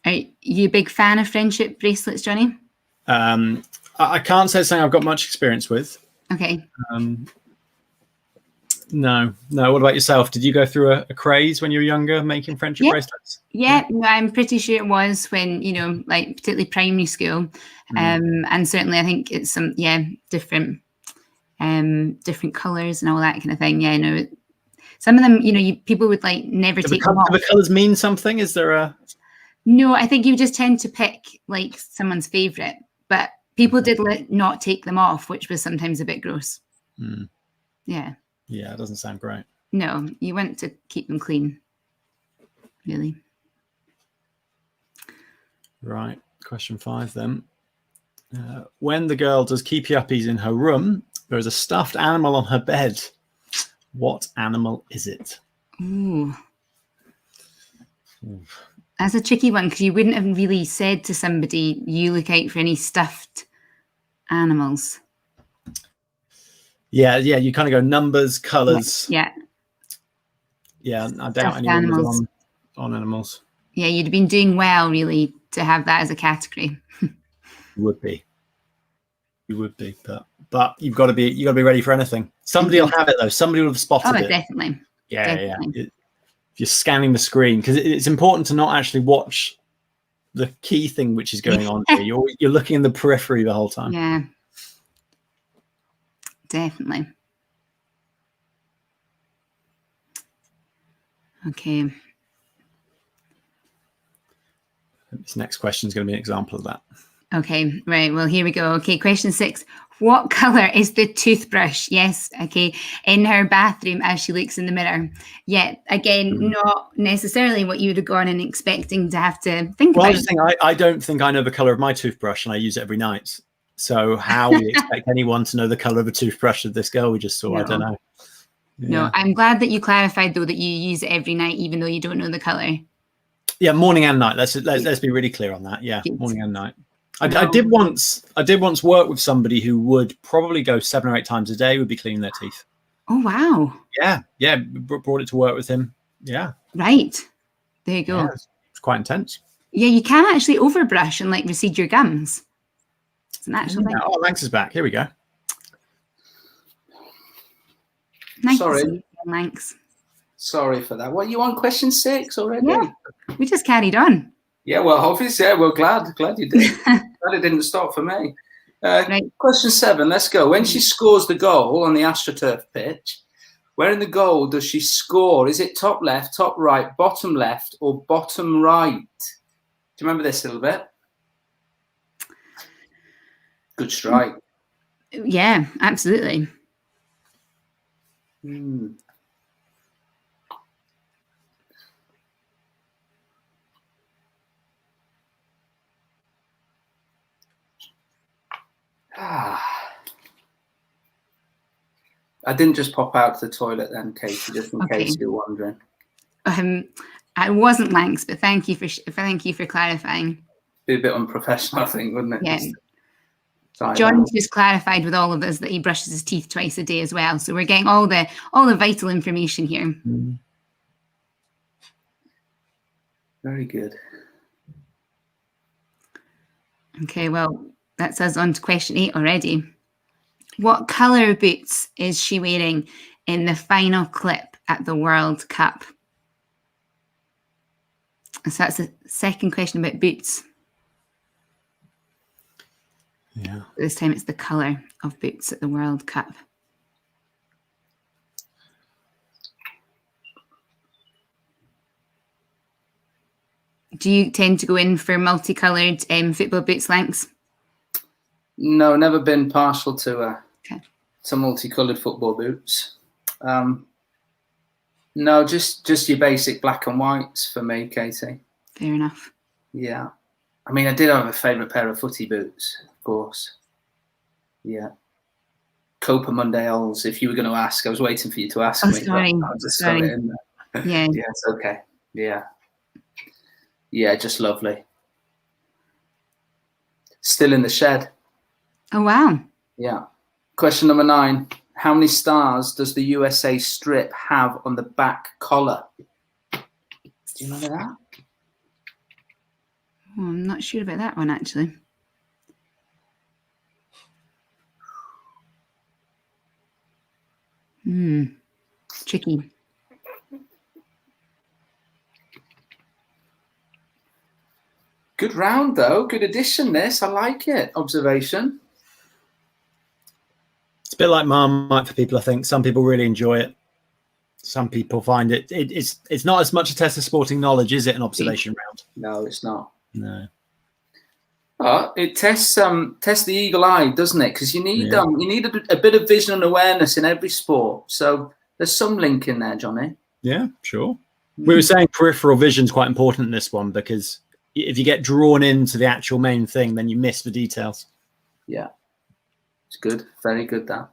Are you a big fan of friendship bracelets, Johnny? I can't say something I've got much experience with. Okay. No. What about yourself? Did you go through a craze when you were younger making friendship bracelets? Yeah, no, I'm pretty sure it was when, like particularly primary school. And certainly I think it's some, different colors and all that kind of thing. Yeah, no, some of them, people would like never take them off. Do the colors mean something? Is there a... No, I think you just tend to pick like someone's favorite, but people did not take them off, which was sometimes a bit gross. Yeah. Yeah, it doesn't sound great. No, you want to keep them clean, really. Right. Question 5 then. When the girl does keepy uppies in her room, there is a stuffed animal on her bed. What animal is it? Ooh. That's a tricky one because you wouldn't have really said to somebody, you look out for any stuffed animals. Yeah, you kind of go numbers, colours. Yeah, I doubt anyone was on animals. Yeah, you'd have been doing well, really, to have that as a category. You would be, but you've got to be ready for anything. Somebody will have it though. Somebody will have spotted it. Definitely. Yeah. If you're scanning the screen, because it's important to not actually watch the key thing which is going on here. You're looking in the periphery the whole time. Yeah. Definitely. Okay. This next question is going to be an example of that. Okay, right. Well, here we go. Okay, question 6. What colour is the toothbrush? Yes, okay, in her bathroom as she looks in the mirror. Yet, again, not necessarily what you would have gone and expecting to have to think Well, about. I just think I don't think I know the colour of my toothbrush, and I use it every night. So how we expect anyone to know the colour of a toothbrush of this girl we just saw? No. I don't know. No, I'm glad that you clarified, though, that you use it every night, even though you don't know the colour. Yeah, morning and night. Let's be really clear on that. Yeah, Good. morning and night. I did once work with somebody who would probably go 7 or 8 times a day would be cleaning their teeth. Oh, wow. Yeah, brought it to work with him. Yeah, right. There you go. Yeah, it's quite intense. Yeah, you can actually overbrush and like recede your gums. It's an actual thing. Oh, Lanx is back. Here we go. Nice Sorry. to see you, Lanx. Sorry for that. What, you on question 6 already? Yeah, we just carried on. Yeah, well, obviously, yeah, we're glad you did. Glad it didn't stop for me. Right. Question 7, let's go. When she scores the goal on the AstroTurf pitch, where in the goal does she score? Is it top left, top right, bottom left, or bottom right? Do you remember this a little bit? Good strike. Yeah, absolutely. I didn't just pop out to the toilet then, Katie, just in case you're wondering. I wasn't Lanx, but thank you for clarifying. Be a bit unprofessional, I think, wouldn't it? Yeah. John just clarified with all of us that he brushes his teeth twice a day as well. So we're getting all the vital information here. Very good. Okay, well, that's us on to question 8 already. What colour boots is she wearing in the final clip at the World Cup? So that's the second question about boots. Yeah. This time it's the colour of boots at the World Cup. Do you tend to go in for multicoloured football boots, Lanx? No, never been partial to multicoloured football boots. No, just your basic black and whites for me, Katie. Fair enough. Yeah. I mean, I did have a favourite pair of footy boots, of course. Yeah. Copa Mundials, if you were going to ask. I was waiting for you to ask me. Sorry. I'll just throw it in there. Yeah. Yeah, it's okay. Yeah. Yeah, just lovely. Still in the shed. Oh, wow. Yeah. Question number 9. How many stars does the USA strip have on the back collar? Do you remember that? Oh, I'm not sure about that one, actually. Tricky. Good round, though. Good addition, this. I like it. Observation. It's a bit like Marmite for people, I think. Some people really enjoy it. Some people find it's not as much a test of sporting knowledge, is it? An observation round? No, it's not. No. It tests the eagle eye, doesn't it? Because you need a bit of vision and awareness in every sport. So there's some link in there, Johnny. Yeah, sure. We were saying peripheral vision is quite important in this one, because if you get drawn into the actual main thing, then you miss the details. Yeah, it's good. Very good, that.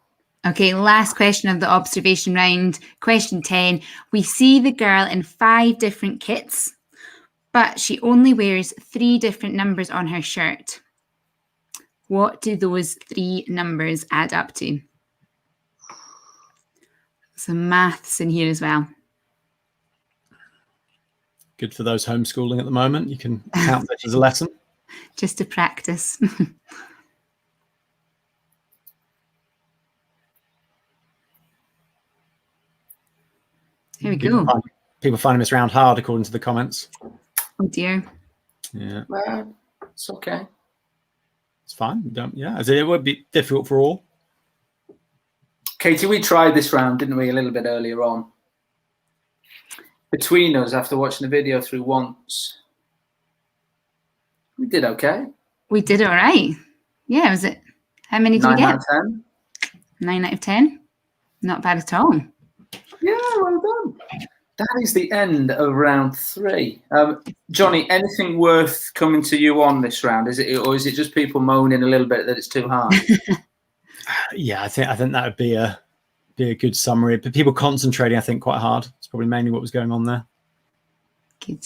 Okay, last question of the observation round. Question 10. We see the girl in 5 different kits, but she only wears 3 different numbers on her shirt. What do those 3 numbers add up to? Some maths in here as well. Good for those homeschooling at the moment. You can count that as a lesson. Just to practice. Here we go. People finding this round hard, according to the comments. Oh dear. Yeah. Well, it's okay. It's fine. It would be difficult for all. Katie, we tried this round, didn't we, a little bit earlier on? between us after watching the video through once. We did okay. We did all right. Yeah, was it? How many did we 9 get? out of 10. 9 out of 10. Not bad at all. Yeah, well done. That is the end of round 3. Johnny, anything worth coming to you on this round? Is it just people moaning a little bit that it's too hard? Yeah, I think that would be a good summary. But people concentrating, I think, quite hard. It's probably mainly what was going on there. Good.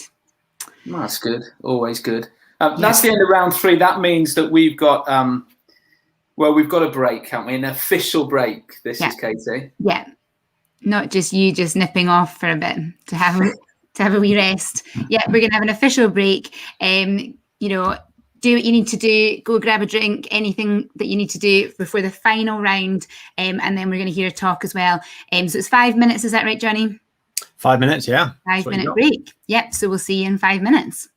Well, that's good. Always good. That's the end of round 3. That means that we've got we've got a break, haven't we? An official break. This is Katie. Yeah. Not just you just nipping off for a bit to have a wee rest. Yeah, we're gonna have an official break. Do what you need to do, go grab a drink, anything that you need to do before the final round. And then we're gonna hear a talk as well. So it's 5 minutes, is that right, Johnny? 5 minutes, yeah. 5-minute break. Yep, so we'll see you in 5 minutes.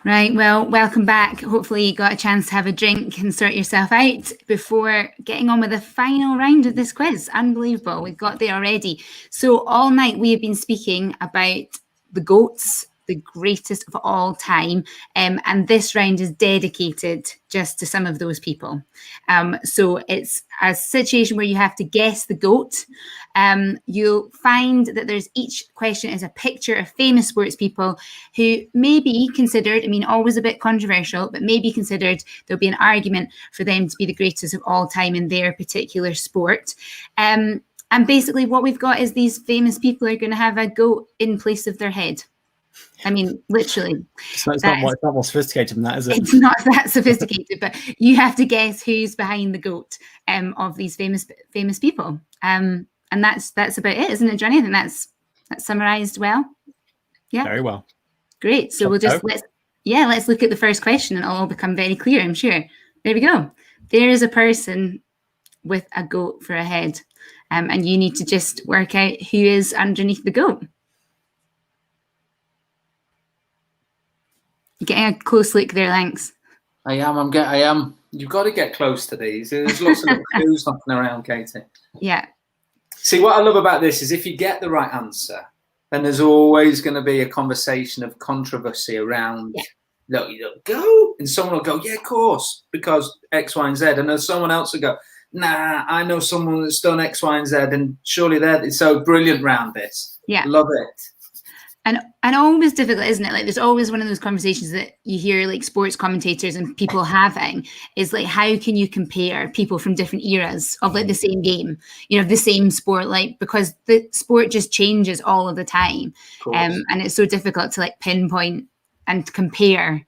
Right, well, welcome back. Hopefully you got a chance to have a drink and sort yourself out before getting on with the final round of this quiz. Unbelievable, we've got there already. So all night we have been speaking about the GOATs, the greatest of all time, and this round is dedicated just to some of those people. So it's a situation where you have to guess the GOAT. You'll find that there's each question is a picture of famous sports people who may be considered, I mean, always a bit controversial, but may be considered, there'll be an argument for them to be the greatest of all time in their particular sport. And basically what we've got is these famous people are going to have a GOAT in place of their head. I mean, literally. So it's not more sophisticated than that, is it? It's not that sophisticated, but you have to guess who's behind the GOAT of these famous people. And that's about it, isn't it, Johnny? I think that's summarised well. Yeah. Very well. Great. So let's look at the first question and it'll all become very clear, I'm sure. There we go. There is a person with a GOAT for a head. And you need to just work out who is underneath the GOAT. You're getting a close look there, Lanks. I am. You've got to get close to these. There's lots of little clues knocking around, Katie. Yeah. See, what I love about this is if you get the right answer, then there's always going to be a conversation of controversy around, look, go. And someone will go, yeah, of course, because X, Y, and Z. And then someone else will go, nah, I know someone that's done X, Y, and Z. And surely they're so brilliant round this. Yeah. Love it. And always difficult, isn't it? Like there's always one of those conversations that you hear like sports commentators and people having is like, how can you compare people from different eras of like the same game, the same sport, like because the sport just changes all of the time. And it's so difficult to like pinpoint and compare.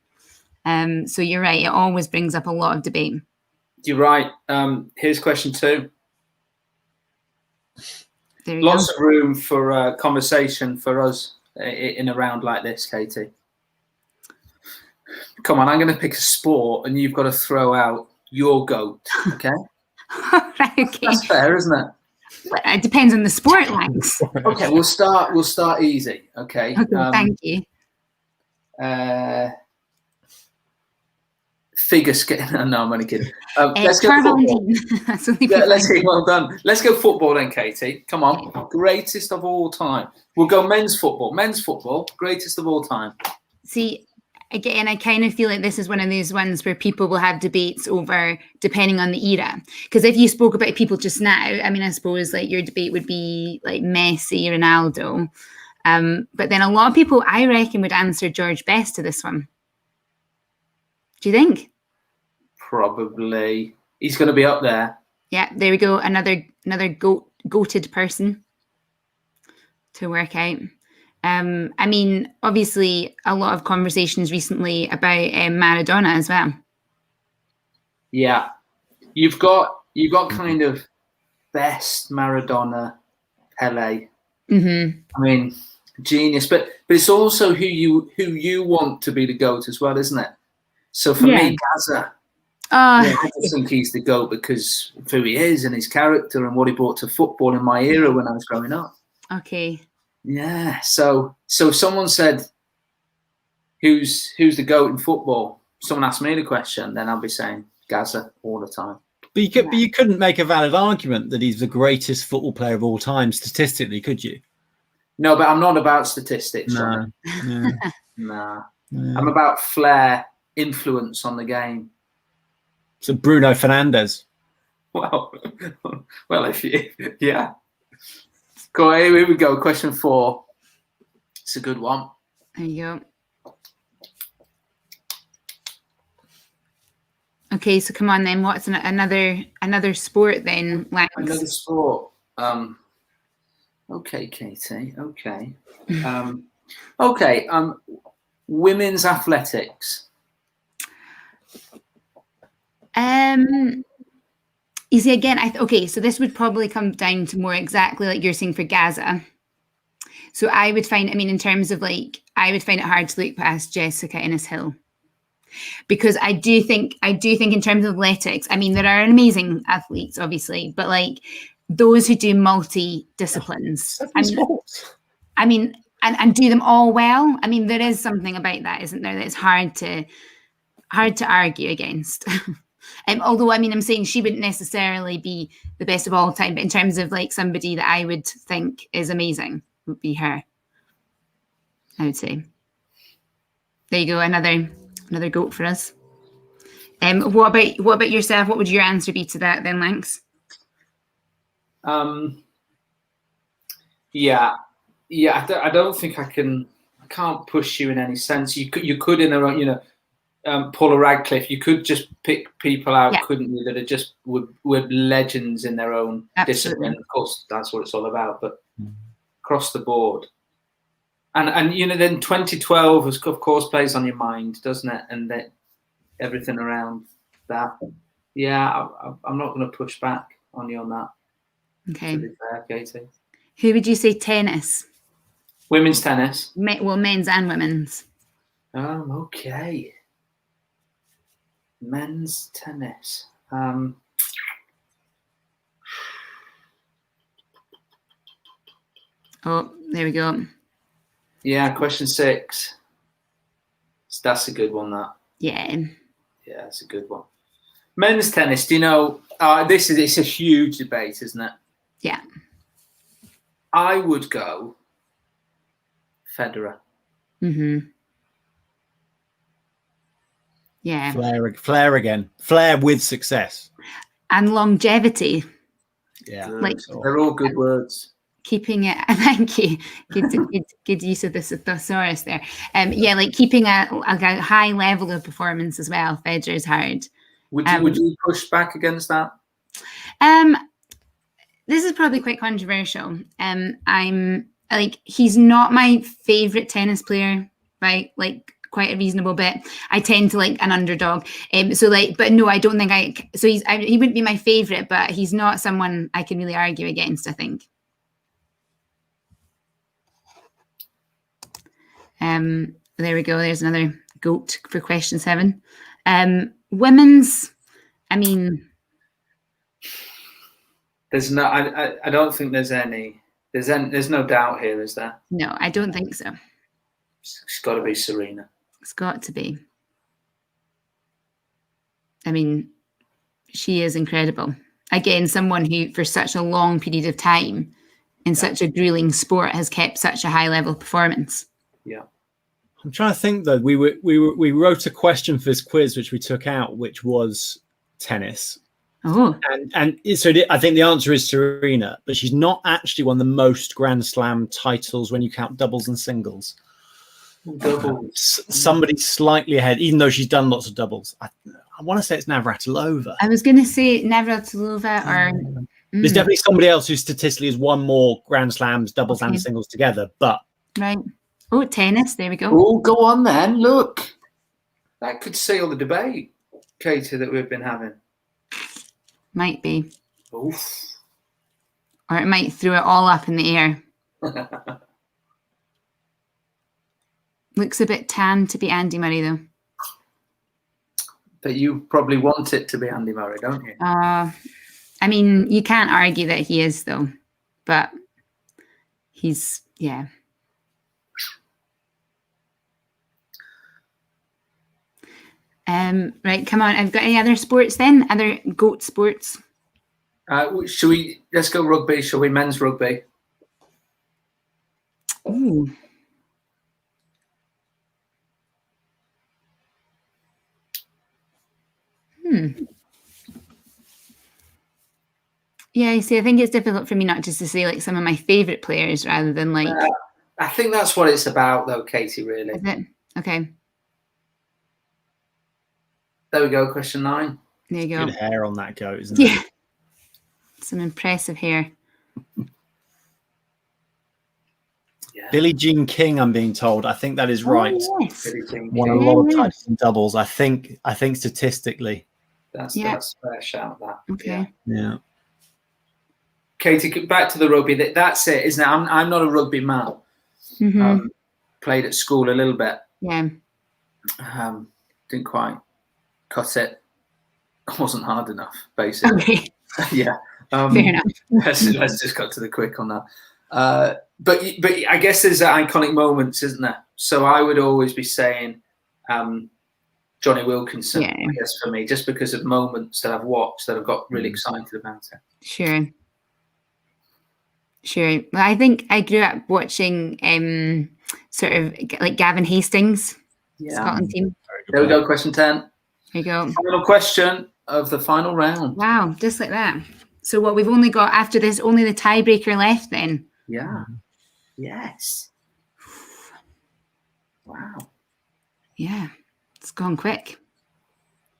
So you're right. It always brings up a lot of debate. You're right. Here's question 2. Lots of room for conversation for us in a round like this, Katie. Come on, I'm going to pick a sport and you've got to throw out your GOAT, okay? Right, okay. That's fair, isn't it? Well, it depends on the sport, Lanks. Okay, we'll start easy, okay? Thank you. Figure skating. No, I'm only kidding. Let's go football. That's only well done. Let's go football then, Katie. Come on. Okay. Greatest of all time. We'll go men's football. Men's football, greatest of all time. See, again, I kind of feel like this is one of those ones where people will have debates over depending on the era. Because if you spoke about people just now, I mean, I suppose like your debate would be like Messi, Ronaldo. But then a lot of people, I reckon, would answer George Best to this one. Do you think? Probably. He's going to be up there. Yeah, there we go. Another goated person to work out. I mean, obviously, a lot of conversations recently about Maradona as well. Yeah, you've got kind of best Maradona, Pele. Mm-hmm. I mean, genius. But it's also who you want to be the GOAT as well, isn't it? So for me, Gaza. I just think he's the GOAT because of who he is and his character and what he brought to football in my era when I was growing up. Okay. Yeah. So if someone said, who's the GOAT in football? Someone asked me the question, then I'll be saying Gaza all the time. But you couldn't make a valid argument that he's the greatest football player of all time statistically, could you? No, but I'm not about statistics. No. Nah. I'm about flair, influence on the game. So Bruno Fernandes. Well, yeah. Go on, here we go. Question 4. It's a good one. There you go. Okay, so come on then. What's another sport then? Lanks? Another sport. Okay, Katie. Okay. Women's athletics. You see, again, so this would probably come down to more exactly like you're saying for Gaza. So I would find in terms of I would find it hard to look past Jessica Innes-Hill. Because I do think in terms of athletics, there are amazing athletes, obviously, but those who do multi-disciplines. I and do them all well. I mean, there is something about that, isn't there? That it's hard to argue against. Although, I mean, I'm saying she wouldn't necessarily be the best of all time, but in terms of like somebody that I would think is amazing, would be her, I would say. There you go, another goat for us. What about yourself? What would your answer be to that then, Lanx? Yeah. I don't think I can't push you in any sense. You could in a, you know, Paula Radcliffe. You could just pick people out, couldn't you? That are just were legends in their own discipline. Of course, that's what it's all about. But across the board, and you know, then 2012 of course plays on your mind, doesn't it? And that everything around that. Yeah, I'm not going to push back on you on that. Okay. To be fair, Katie. Who would you say tennis? Women's tennis. Well, men's and women's. Okay. Men's tennis. Oh, there we go. Yeah, question 6. That's a good one, that. Yeah. Yeah, that's a good one. Men's tennis, do you know, it's a huge debate, isn't it? Yeah. I would go Federer. Mm-hmm. Yeah. Flair again. Flair with success. And longevity. Yeah. Like, they're all good words. Keeping it, thank you. Good use of the thesaurus there. Yeah, like keeping a high level of performance as well. Federer's hard. Would you push back against that? This is probably quite controversial. I'm like, he's not my favorite tennis player by like quite a reasonable bit. I tend to like an underdog. So like, but no, I don't think he wouldn't be my favorite, but he's not someone I can really argue against, I think. There we go. There's another goat for question 7. Women's, I mean, there's no. I don't think there's any. There's no doubt here, is there? No, I don't think so. It's got to be Serena. It's got to be. I mean, she is incredible. Again, someone who, for such a long period of time, in such a grueling sport, has kept such a high level of performance. Yeah. I'm trying to think though. We wrote a question for this quiz which we took out, which was tennis. Oh. And so I think the answer is Serena, but she's not actually won the most Grand Slam titles when you count doubles and singles. Somebody slightly ahead, even though she's done lots of doubles. I want to say it's Navratilova. I was going to say Navratilova or... There's definitely somebody else who statistically has won more Grand Slams, doubles and singles together, but... Right. Oh, tennis. There we go. Oh, go on then. Look. That could seal the debate, Katie, that we've been having. Might be. Oof. Or it might throw it all up in the air. Looks a bit tan to be Andy Murray, though. But you probably want it to be Andy Murray, don't you? I mean, you can't argue that he is, though. But he's, yeah. Right, come on. I've got any other sports then? Other GOAT sports? Let's go rugby, shall we? Men's rugby. Ooh. Yeah, you see, I think it's difficult for me not just to say like some of my favourite players rather than like... I think that's what it's about though, Katie, really. Is it? Okay. There we go, question 9. There you go. Good hair on that goat, isn't it? Yeah. Some impressive hair. Yeah. Billie Jean King, I'm being told. I think that is right. Oh, yes. Won a lot of titles in doubles. I think statistically. That's a fair shout, that. Okay. Yeah. Katie, back to the rugby. That's it, isn't it? I'm not a rugby man. Mm-hmm. Played at school a little bit. Yeah. Didn't quite cut it. Wasn't hard enough, basically. Okay. Yeah. Fair enough. Let's just cut to the quick on that. But I guess there's iconic moments, isn't there? So I would always be saying Johnny Wilkinson, Yeah. I guess, for me, just because of moments that I've watched that I've got really excited about it. Sure. Well, I think I grew up watching sort of like Gavin Hastings, Scotland team. There we go, question 10. There you go. Final question of the final round. Wow, just like that. So what we've only got after this, only the tiebreaker left then. Yeah. Yes. Wow. Yeah, it's gone quick.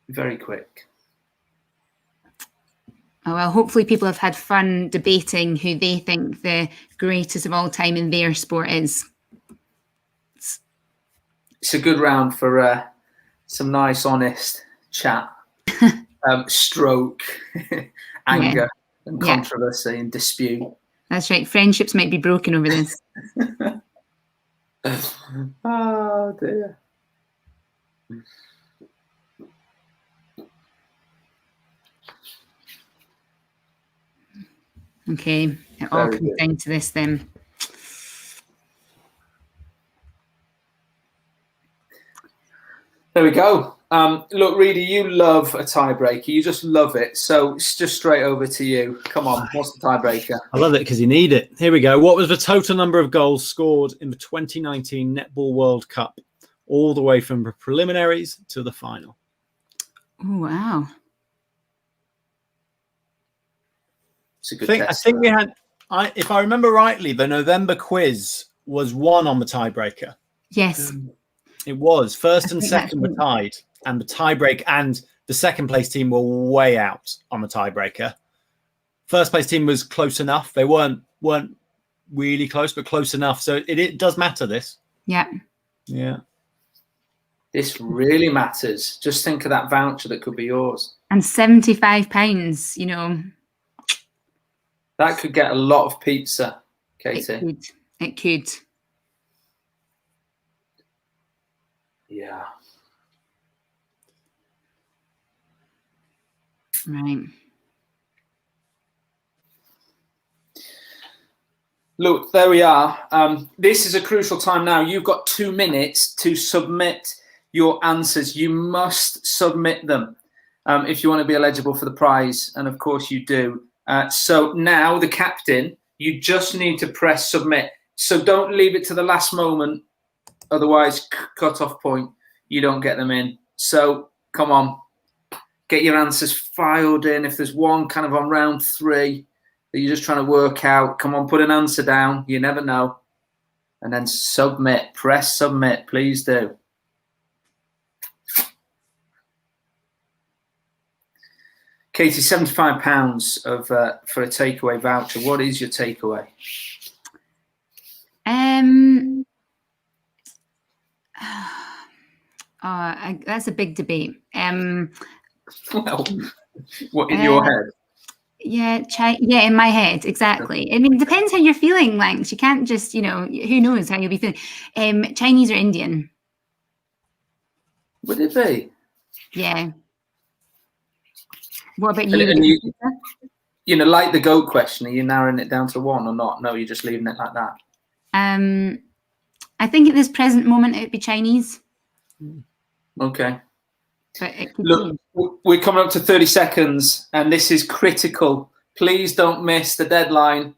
Very quick. Oh, well, hopefully people have had fun debating who they think the greatest of all time in their sport is. It's a good round for some nice, honest chat, stroke, anger, and controversy and dispute. That's right. Friendships might be broken over this. Oh, dear. Okay, it all comes down to this then. There we go. Look, Reedy, you love a tiebreaker. You just love it. So it's just straight over to you. Come on, what's the tiebreaker? I love it because you need it. Here we go. What was the total number of goals scored in the 2019 Netball World Cup, all the way from the preliminaries to the final? Oh, wow. It's a good test. I think we had, if I remember rightly, the November quiz was one on the tiebreaker. Yes. It was. First and second were tied, and the tiebreak and the second place team were way out on the tiebreaker. First place team was close enough. They weren't really close, but close enough. So it does matter, this. Yeah. Yeah. This really matters. Just think of that voucher that could be yours. And £75, you know. That could get a lot of pizza, Katie. It could. Yeah. Right. Look, there we are. This is a crucial time now. You've got 2 minutes to submit your answers. You must submit them if you want to be eligible for the prize. And of course you do. So now the captain, you just need to press submit. So don't leave it to the last moment. Otherwise, cut-off point, you don't get them in. So come on, get your answers filed in. If there's one kind of on round 3 that you're just trying to work out, come on, put an answer down. You never know. And then submit. Press submit. Please do. Katie, £75 for a takeaway voucher. What is your takeaway? That's a big debate. Well, what in your head? Yeah, in my head, exactly. I mean, it depends how you're feeling, Langs. You can't just, who knows how you'll be feeling. Chinese or Indian? Would it be? Yeah. What about you? And you like the GOAT question, are you narrowing it down to one or not? No, you're just leaving it like that. I think at this present moment, it'd be Chinese. Okay. But it could Look, we're coming up to 30 seconds, and this is critical. Please don't miss the deadline.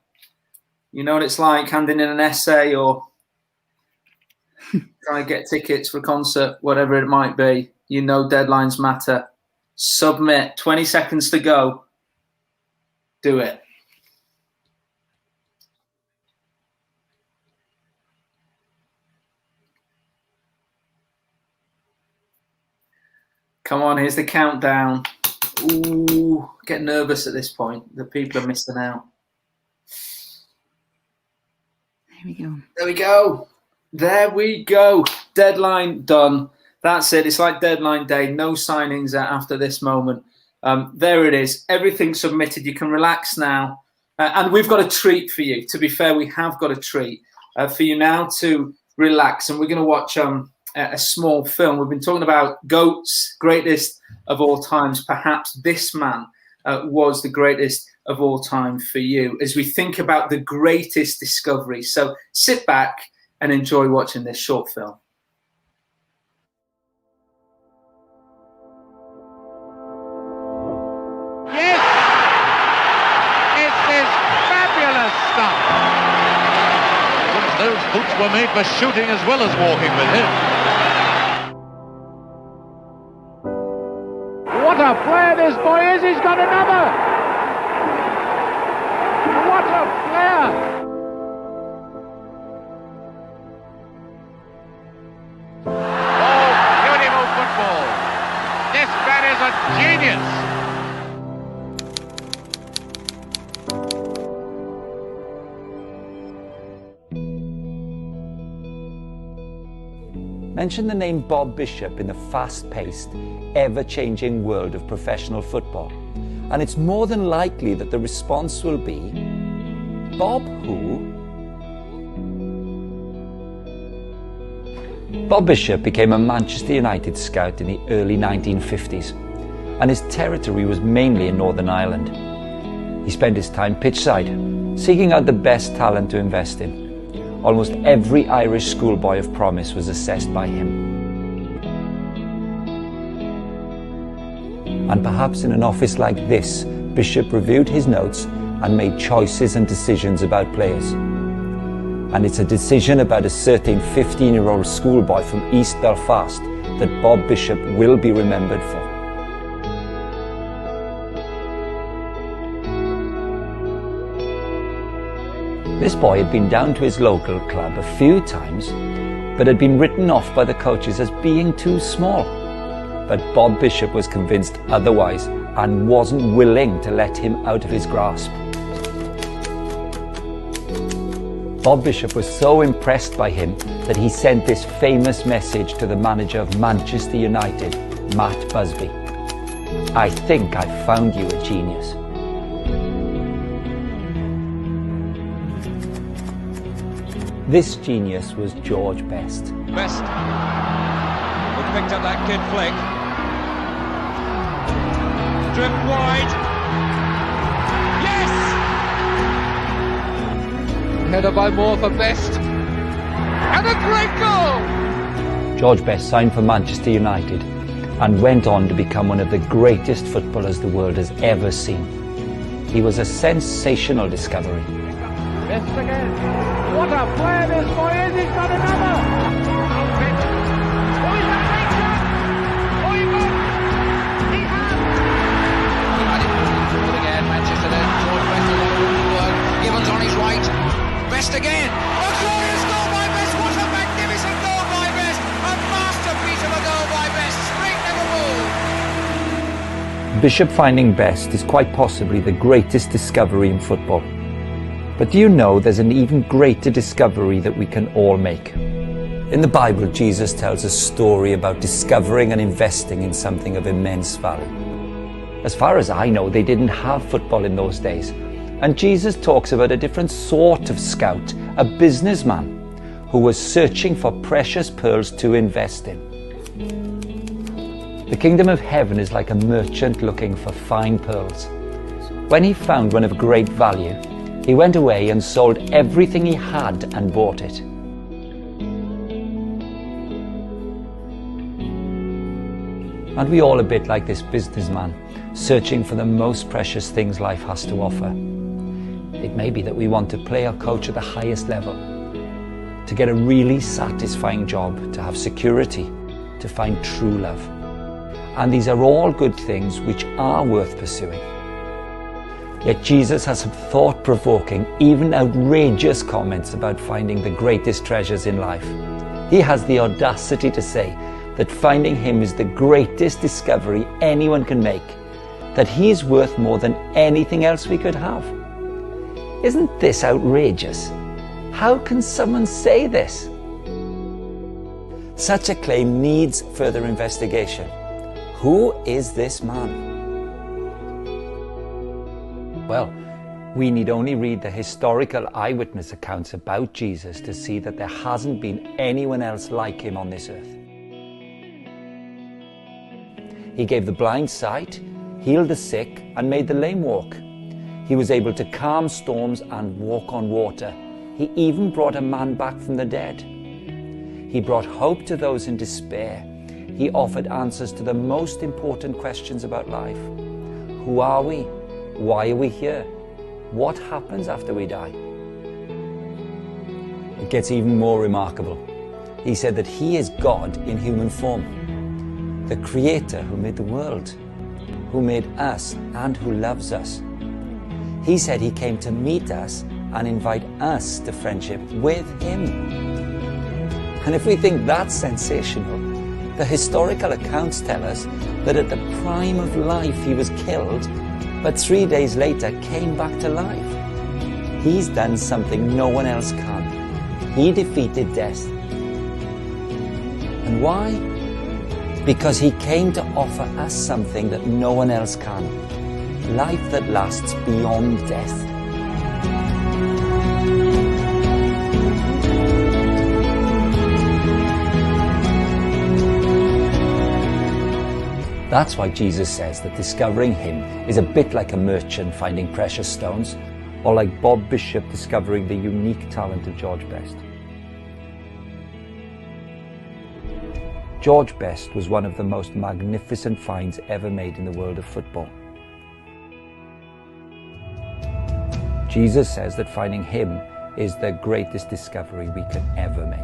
You know what it's like handing in an essay or trying to get tickets for a concert, whatever it might be. You know deadlines matter. Submit. 20 seconds to go. Do it. Come on, here's the countdown. Ooh, get nervous at this point. The people are missing out. There we go. There we go. There we go. Deadline done. That's it. It's like deadline day. No signings after this moment. There it is. Everything submitted. You can relax now. And we've got a treat for you. To be fair, we have got a treat for you now to relax. And we're going to watch a small film. We've been talking about GOATs, greatest of all times. Perhaps this man was the greatest of all time for you as we think about the greatest discovery. So sit back and enjoy watching this short film. Yes! It is fabulous stuff! Those boots were made for shooting as well as walking with him. What a player this boy is! He's got another! What a player! Oh, beautiful football! This man is a genius! Mention the name Bob Bishop in the fast-paced, ever-changing world of professional football, and it's more than likely that the response will be, Bob who? Bob Bishop became a Manchester United scout in the early 1950s, and his territory was mainly in Northern Ireland. He spent his time pitchside, seeking out the best talent to invest in. Almost every Irish schoolboy of promise was assessed by him. And perhaps in an office like this, Bishop reviewed his notes and made choices and decisions about players. And it's a decision about a certain 15-year-old schoolboy from East Belfast that Bob Bishop will be remembered for. This boy had been down to his local club a few times, but had been written off by the coaches as being too small. But Bob Bishop was convinced otherwise and wasn't willing to let him out of his grasp. Bob Bishop was so impressed by him that he sent this famous message to the manager of Manchester United, Matt Busby. "I think I've found you a genius." This genius was George Best. Best who picked up that kid flick. Driven wide. Yes! Header by Moore for Best. And a great goal! George Best signed for Manchester United and went on to become one of the greatest footballers the world has ever seen. He was a sensational discovery. Best again. What a player this boy is! He's got another! Oh, he's got a great shot! Oh, he got! He has! Good again, Manchester there. George Best alone. Gibbons on his right. Best again. A glorious goal by Best. What a magnificent goal by Best. A masterpiece of a goal by Best. Straight to the ball. Bishop finding Best is quite possibly the greatest discovery in football. But do you know there's an even greater discovery that we can all make? In the Bible, Jesus tells a story about discovering and investing in something of immense value. As far as I know, they didn't have football in those days. And Jesus talks about a different sort of scout, a businessman, who was searching for precious pearls to invest in. The kingdom of heaven is like a merchant looking for fine pearls. When he found one of great value, he went away and sold everything he had and bought it. Aren't we all a bit like this businessman, searching for the most precious things life has to offer? It may be that we want to play our coach at the highest level, to get a really satisfying job, to have security, to find true love. And these are all good things which are worth pursuing. Yet Jesus has some thought-provoking, even outrageous comments about finding the greatest treasures in life. He has the audacity to say that finding him is the greatest discovery anyone can make, that he is worth more than anything else we could have. Isn't this outrageous? How can someone say this? Such a claim needs further investigation. Who is this man? Well, we need only read the historical eyewitness accounts about Jesus to see that there hasn't been anyone else like him on this earth. He gave the blind sight, healed the sick, and made the lame walk. He was able to calm storms and walk on water. He even brought a man back from the dead. He brought hope to those in despair. He offered answers to the most important questions about life. Who are we? Why are we here? What happens after we die? It gets even more remarkable. He said that he is God in human form, the Creator who made the world, who made us and who loves us. He said he came to meet us and invite us to friendship with him. And if we think that's sensational, the historical accounts tell us that at the prime of life he was killed, but 3 days later came back to life. He's done something no one else can. He defeated death. And why? Because he came to offer us something that no one else can. Life that lasts beyond death. That's why Jesus says that discovering him is a bit like a merchant finding precious stones, or like Bob Bishop discovering the unique talent of George Best. George Best was one of the most magnificent finds ever made in the world of football. Jesus says that finding him is the greatest discovery we can ever make.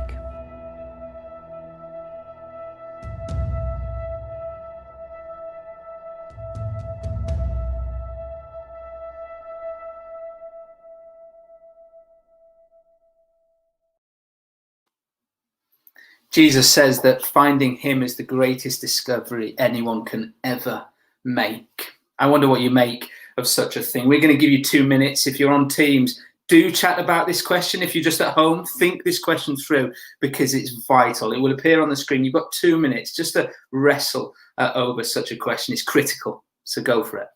Jesus says that finding him is the greatest discovery anyone can ever make. I wonder what you make of such a thing. We're going to give you 2 minutes. If you're on Teams, do chat about this question. If you're just at home, think this question through, because it's vital. It will appear on the screen. You've got 2 minutes just to wrestle over such a question. It's critical. So go for it.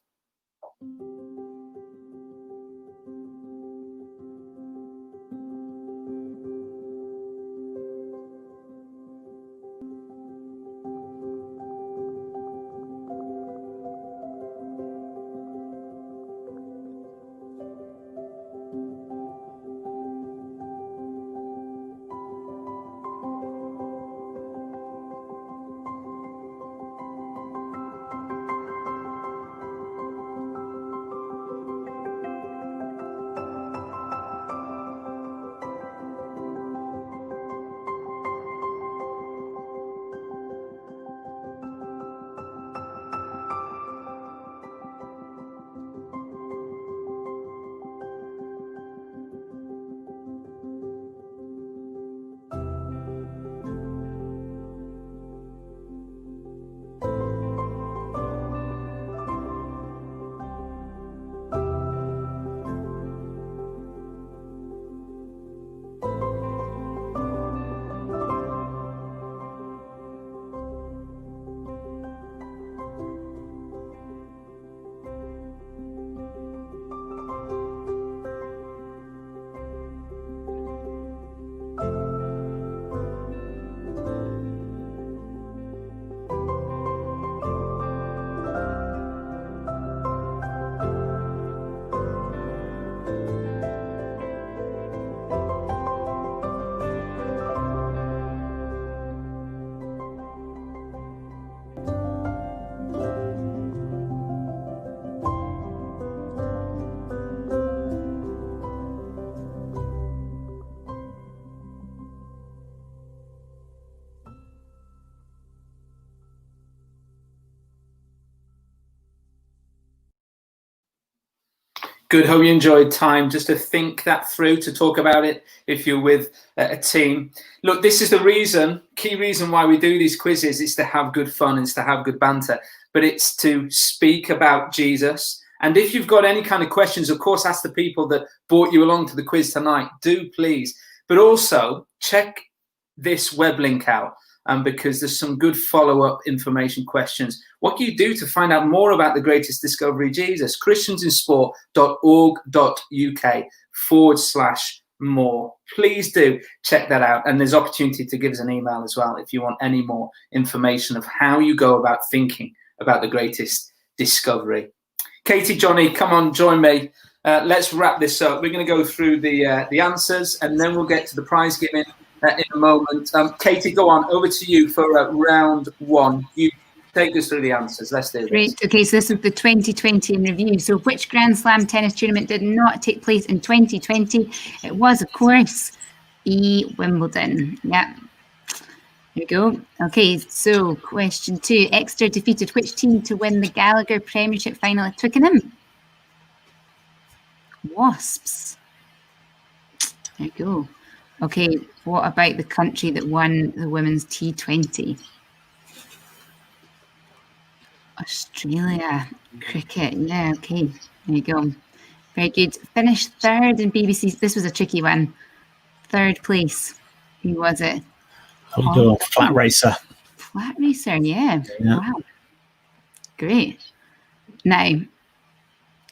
Good. Hope you enjoyed time just to think that through, to talk about it if you're with a team. Look, this is the reason, key reason why we do these quizzes. It's to have good fun, it's to have good banter, but it's to speak about Jesus. And if you've got any kind of questions, of course, ask the people that brought you along to the quiz tonight. Do please. But also check this web link out. Because there's some good follow-up information questions. What can you do to find out more about the greatest discovery, Jesus? christiansinsport.org.uk/more. Please do check that out. And there's opportunity to give us an email as well if you want any more information of how you go about thinking about the greatest discovery. Katie, Johnny, come on, join me let's wrap this up. We're going to go through the answers, and then we'll get to the prize giving in a moment. Katie, go on. Over to you for round one. You take us through the answers. Let's do this. Great. Okay, so this is the 2020 in review. So which Grand Slam tennis tournament did not take place in 2020? It was, of course, Wimbledon. Yeah. There you go. Okay, so question 2. Exeter defeated which team to win the Gallagher Premiership final at Twickenham? Wasps. There you go. Okay, what about the country that won the women's T20? Australia. Cricket. Yeah, okay. There you go. Very good. Finished third in BBC. This was a tricky one. Third place. Who was it? Flat racer. Flat racer, yeah. Wow. Great. Now,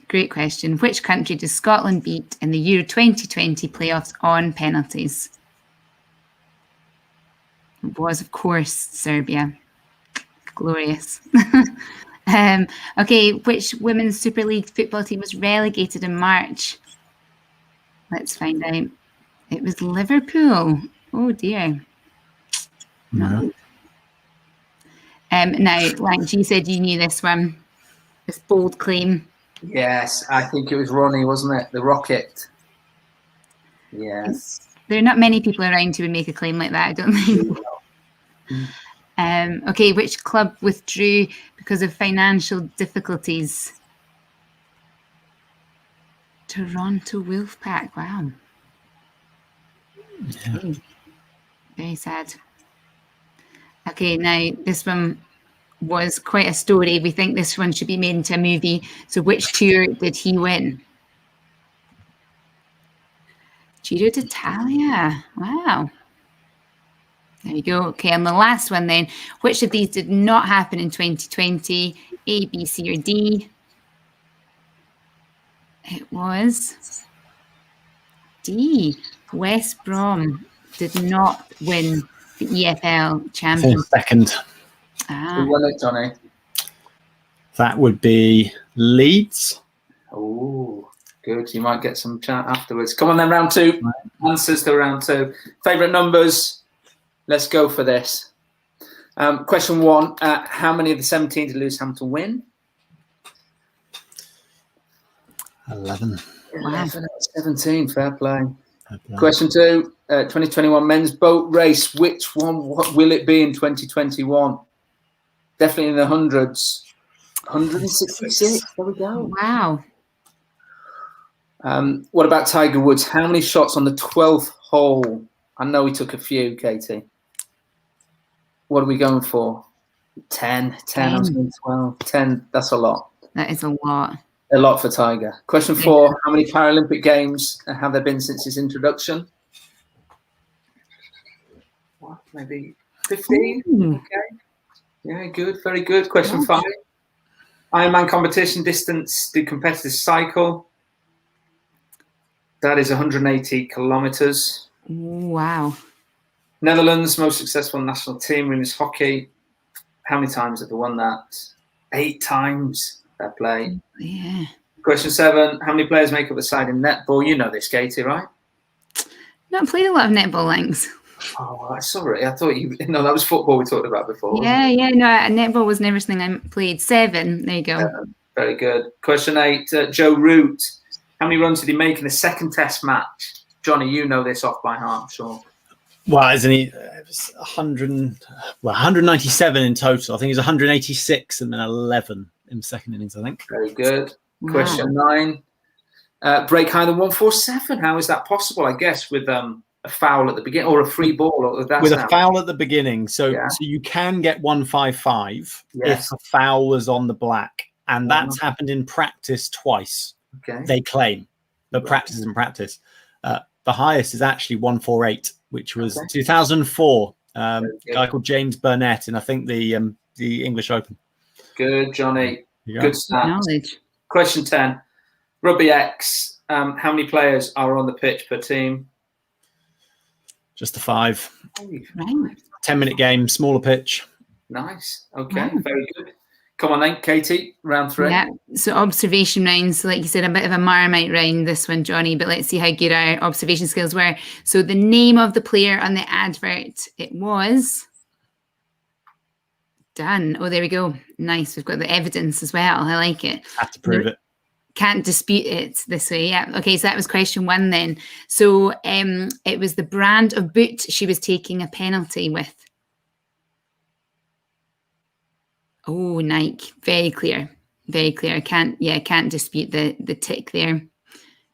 great question. Which country does Scotland beat in the Euro 2020 playoffs on penalties? It was, of course, Serbia. Glorious. Okay, which Women's Super League football team was relegated in March? Let's find out. It was Liverpool. Oh, dear. No. Now, like G said, you knew this one. This bold claim. Yes, I think it was Ronnie, wasn't it? The Rocket. Yes. There are not many people around who would make a claim like that, I don't think. Okay, which club withdrew because of financial difficulties? Toronto Wolfpack. Wow. Yeah. Okay. Very sad. Okay, now this one was quite a story. We think this one should be made into a movie. So which tour did he win? Giro d'Italia. Wow. There you go. Okay, and the last one then. Which of these did not happen in 2020? A, B, C, or D? It was D. West Brom did not win the EFL Championship. Second. Who won it, Johnny? That would be Leeds. Oh, good. You might get some chat afterwards. Come on then, round two. Answers to round two. Favourite numbers? Let's go for this. Question 1. How many of the 17 did Lewis Hamilton win? 11. 11 out of 17. Fair play. Question 2. 2021 men's boat race. Which one? What will it be in 2021? Definitely in the hundreds. 166. There we go. Wow. What about Tiger Woods? How many shots on the 12th hole? I know he took a few, Katie. What are we going for? 10. 10. I was going 12. 10. That's a lot. That is a lot. A lot for Tiger. Question 4. How many Paralympic Games have there been since his introduction? What? Maybe 15? Okay. Yeah, good. Very good. Question 5. Ironman competition distance do competitors cycle? That is 180 kilometres. Wow. Netherlands, most successful national team, women's hockey. How many times have they won that? 8 times. Fair play. Yeah. Question 7. How many players make up the side in netball? You know this, Katie, right? Not played a lot of netball, links. Oh, sorry. I thought you... No, that was football we talked about before. Yeah. No, netball was never something I played. 7. There you go. Very good. Question 8. Joe Root. How many runs did he make in the second test match? Johnny, you know this off by heart, I'm sure. Well, isn't he? It was 197 in total. I think it was 186 and then 11 in the second innings, I think. Very good. Wow. Question 9. Break higher than 147. How is that possible? I guess with a foul at the beginning or a free ball. Or that's with a foul at the beginning. So, yeah. So you can get 155 yes. if a foul was on the black. And that's happened in practice twice. Okay. They claim. The practice is in practice. The highest is actually 148, which was 2004. A guy called James Burnett in, I think, the English Open. Good, Johnny. Good stats. Knowledge. Question 10. Rugby X. How many players are on the pitch per team? Just the 5. Right. 10-minute game, smaller pitch. Nice. Okay, very good. Come on then, Katie, round 3. Yeah, so observation round. So like you said, a bit of a Marmite round, this one, Johnny, but let's see how good our observation skills were. So the name of the player on the advert, it was... Done. Oh, there we go. Nice. We've got the evidence as well. I like it. Have to prove it. Can't dispute it this way. Yeah. Okay, so that was question 1 then. So it was the brand of boot she was taking a penalty with. Oh, Nike. Very clear. Very clear. Can't dispute the tick there.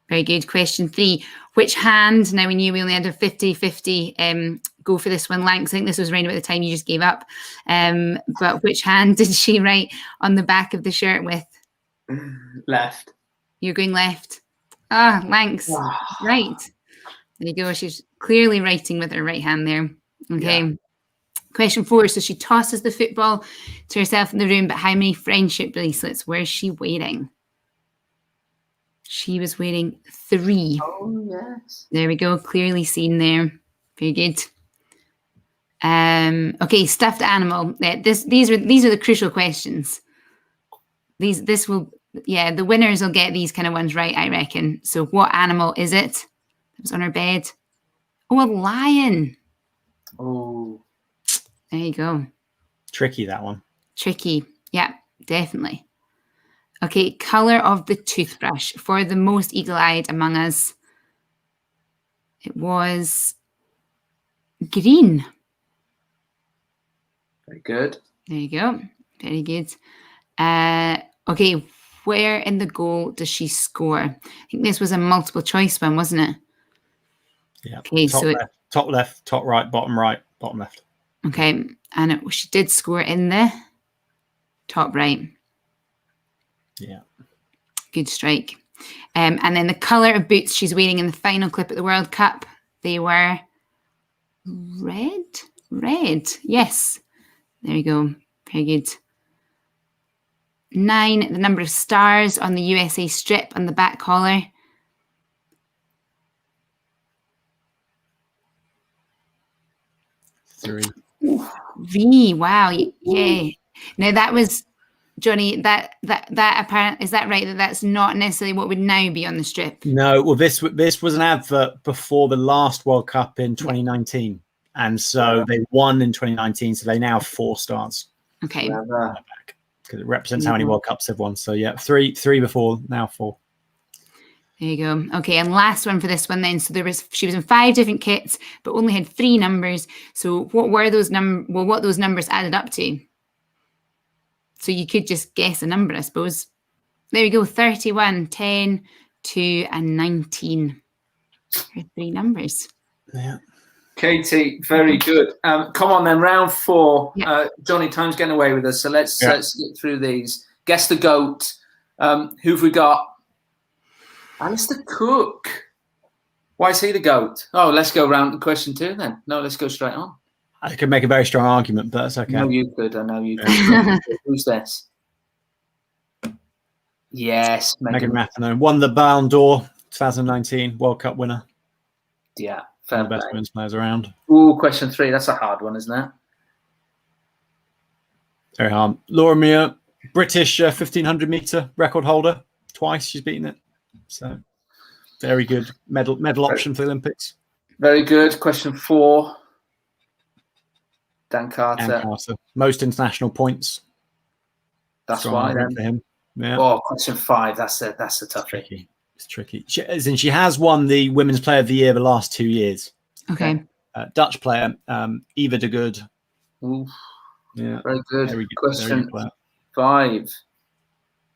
Very good. Question 3. Which hand, now we knew we only had a 50-50 go for this one, Lanks. I think this was around about the time you just gave up. But which hand did she write on the back of the shirt with? Left. You're going left. Ah, Lanks. Right. There you go. She's clearly writing with her right hand there. Okay. Yeah. Question 4. So she tosses the football to herself in the room, but how many friendship bracelets was she wearing? She was wearing 3. Oh, yes. There we go. Clearly seen there. Very good. Okay, stuffed animal. These are the crucial questions. The winners will get these kind of ones right, I reckon. So what animal is it? It was on her bed. Oh, a lion. Oh. There you go. Tricky, that one. Tricky. Yeah, definitely. Okay, colour of the toothbrush for the most eagle-eyed among us. It was green. Very good. There you go. Very good. Okay, where in the goal does she score? I think this was a multiple choice one, wasn't it? Yeah. Okay, top left, top right, bottom left. Okay, and she did score in the top right. Yeah. Good strike. And then the colour of boots she's wearing in the final clip at the World Cup, they were red. Yes. There you go. Very good. 9, the number of stars on the USA strip on the back collar. 3. V. Wow. Yeah. Now that was, Johnny, that apparent, is that right? That's not necessarily what would now be on the strip. No, well, this was an advert before the last World Cup in 2019, and so they won in 2019, so they now have 4 stars. Okay. Because it represents how many World Cups they've won. So yeah, 3 before, now 4. There you go. Okay, and last one for this one then. So she was in 5 different kits, but only had 3 numbers. So what were those what those numbers added up to? So you could just guess a number, I suppose. There we go. 31, 10, 2, and 19. 3 numbers. Yeah. Katie, very good. Come on then, round 4. Yeah. Johnny, time's getting away with us, so let's get through these. Guess the GOAT. Who've we got? Alistair Cook. Why is he the GOAT? Oh, let's go round to question 2 then. No, let's go straight on. I could make a very strong argument, but that's okay. I know you could. Who's this? Yes, Megan Rapinoe won the Ballon d'Or 2019 World Cup winner. Yeah, one of the best women's players around. Ooh, question 3. That's a hard one, isn't it? Very hard. Laura Muir, British 1500 meter record holder. Twice she's beaten it. So very good medal option for the Olympics. Very good. Question 4. Dan Carter. Most international points. That's strong why then. For him. Yeah. Oh, question 5. That's a toughie. It's tricky. She has won the Women's Player of the Year the last 2 years. Okay. Dutch player, Eva de Good. Ooh. Yeah. Very good. Question 5.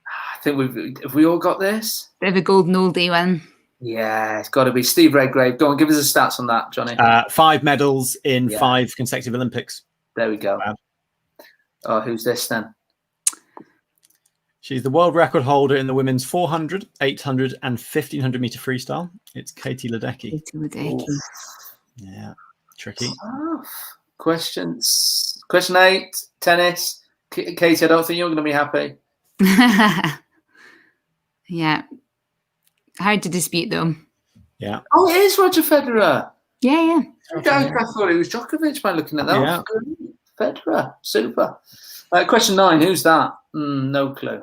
I think have we all got this? Bit of a golden oldie one. Yeah, it's got to be Steve Redgrave. Go on, give us the stats on that, Johnny. 5 medals in 5 consecutive Olympics. There we go. Wow. Oh, who's this then? She's the world record holder in the women's 400, 800, and 1500 meter freestyle. It's Katie Ledecky. Katie Ledecky. Yeah, tricky. Questions. Question 8, tennis. Katie, I don't think you're going to be happy. Yeah. Hard to dispute, though. Yeah. Oh, it is Roger Federer. Yeah. I thought it was Djokovic by looking at that. Yeah. Federer. Super. Question 9. Who's that? No clue.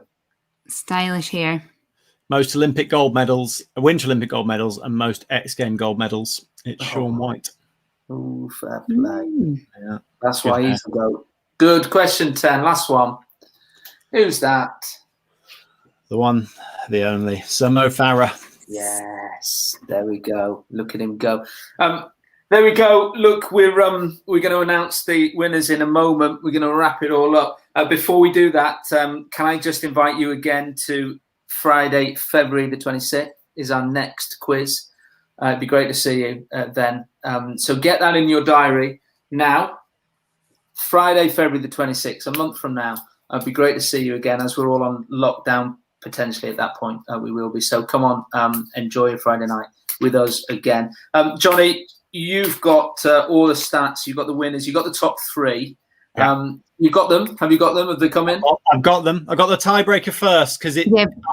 Stylish hair. Most Olympic gold medals, Winter Olympic gold medals, and most X Game gold medals. It's Sean White. Oh, fair play. Yeah, That's good why hair. he's a goat. Good question 10. Last one. Who's that? The one, the only, Sir Mo Farah. Yes, there we go. Look at him go. There we go. Look, we're going to announce the winners in a moment. We're going to wrap it all up. Before we do that, can I just invite you again to Friday, February the 26th is our next quiz. It'd be great to see you then. So get that in your diary now. Friday, February the 26th, a month from now. It'd be great to see you again, as we're all on lockdown potentially at that point. We will be. So come on, enjoy your Friday night with us again. Johnny, you've got all the stats. You've got the winners. You've got the top three. Yeah. You got them? Have you got them? Have they come in? I've got them. I got the tiebreaker first because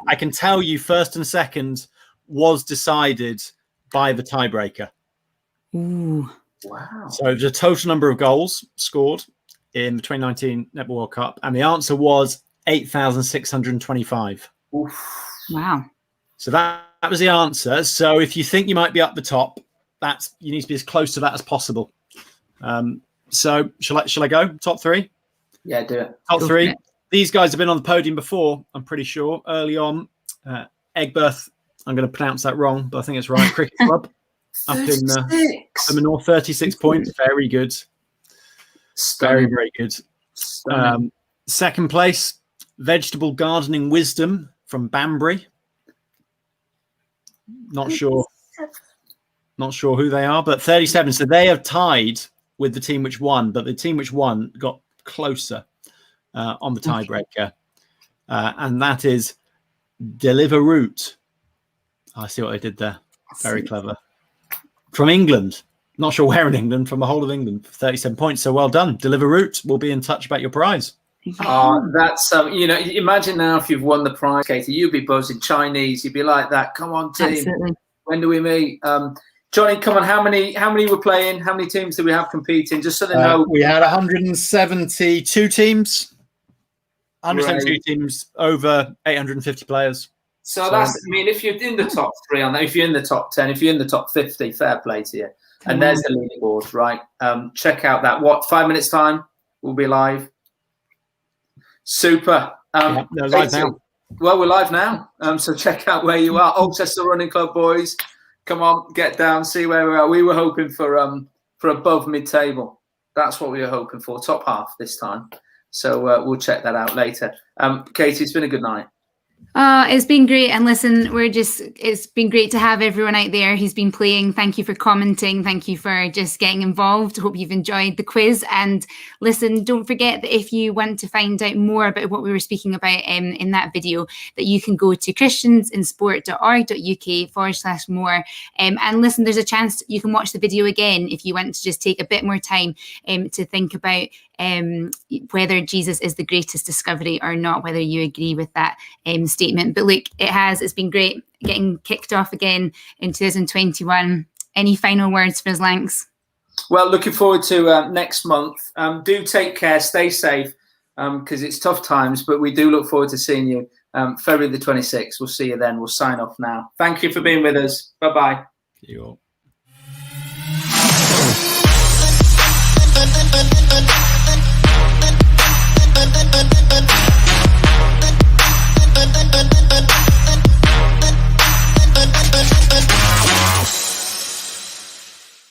I can tell you first and second was decided by the tiebreaker. Ooh. Wow. So the total number of goals scored in the 2019 Netball World Cup, and the answer was 8,625. Oof. Wow. So that was the answer. So if you think you might be up the top, you need to be as close to that as possible. So shall I go? Top three? Yeah, do it. Top three. These guys have been on the podium before, I'm pretty sure. Early on, Egberth, I'm going to pronounce that wrong, but I think it's right. Cricket Club up in the north, 36 points. Very good. Stunning. Very, very good. Stunning. Second place, Vegetable Gardening Wisdom from Banbury. Not sure who they are, but 37. So they have tied with the team which won, but the team which won got closer on the tiebreaker. And that is Deliveroo. I see what they did there. Very clever. From England. Not sure where in England, from the whole of England. 37 points. So well done. Deliveroo. We'll be in touch about your prize. That's imagine now if you've won the prize, Katie, you'd be buzzing. Chinese, you'd be like that. Come on, team. Absolutely. When do we meet? Johnny, come on. How many were playing? How many teams do we have competing? Just so they know. We had 172 teams. 172 teams, over 850 players. So that's, if you're in the top three on that, if you're in the top 10, if you're in the top 50, fair play to you. And there's the leaderboard, right? Check out that. 5 minutes time? We'll be live. Super. They're live now. Well, we're live now. So check out where you are. Alcester Running Club boys. Come on, get down, see where we are. We were hoping for above mid-table. That's what we were hoping for. Top half this time. So we'll check that out later. Katie, it's been a good night. It's been great. And listen, it's been great to have everyone out there who's been playing. Thank you for commenting. Thank you for just getting involved. Hope you've enjoyed the quiz. And listen, don't forget that if you want to find out more about what we were speaking about in that video, that you can go to christiansinsport.org.uk/more. And listen, there's a chance you can watch the video again if you want to just take a bit more time to think about whether Jesus is the greatest discovery or not, whether you agree with that statement. But look, it's been great getting kicked off again in 2021. Any final words for us, Lanks? Well, looking forward to next month. Do take care, stay safe, because it's tough times, but we do look forward to seeing you February the 26th. We'll see you then. We'll sign off now. Thank you for being with us. Bye-bye. See you all.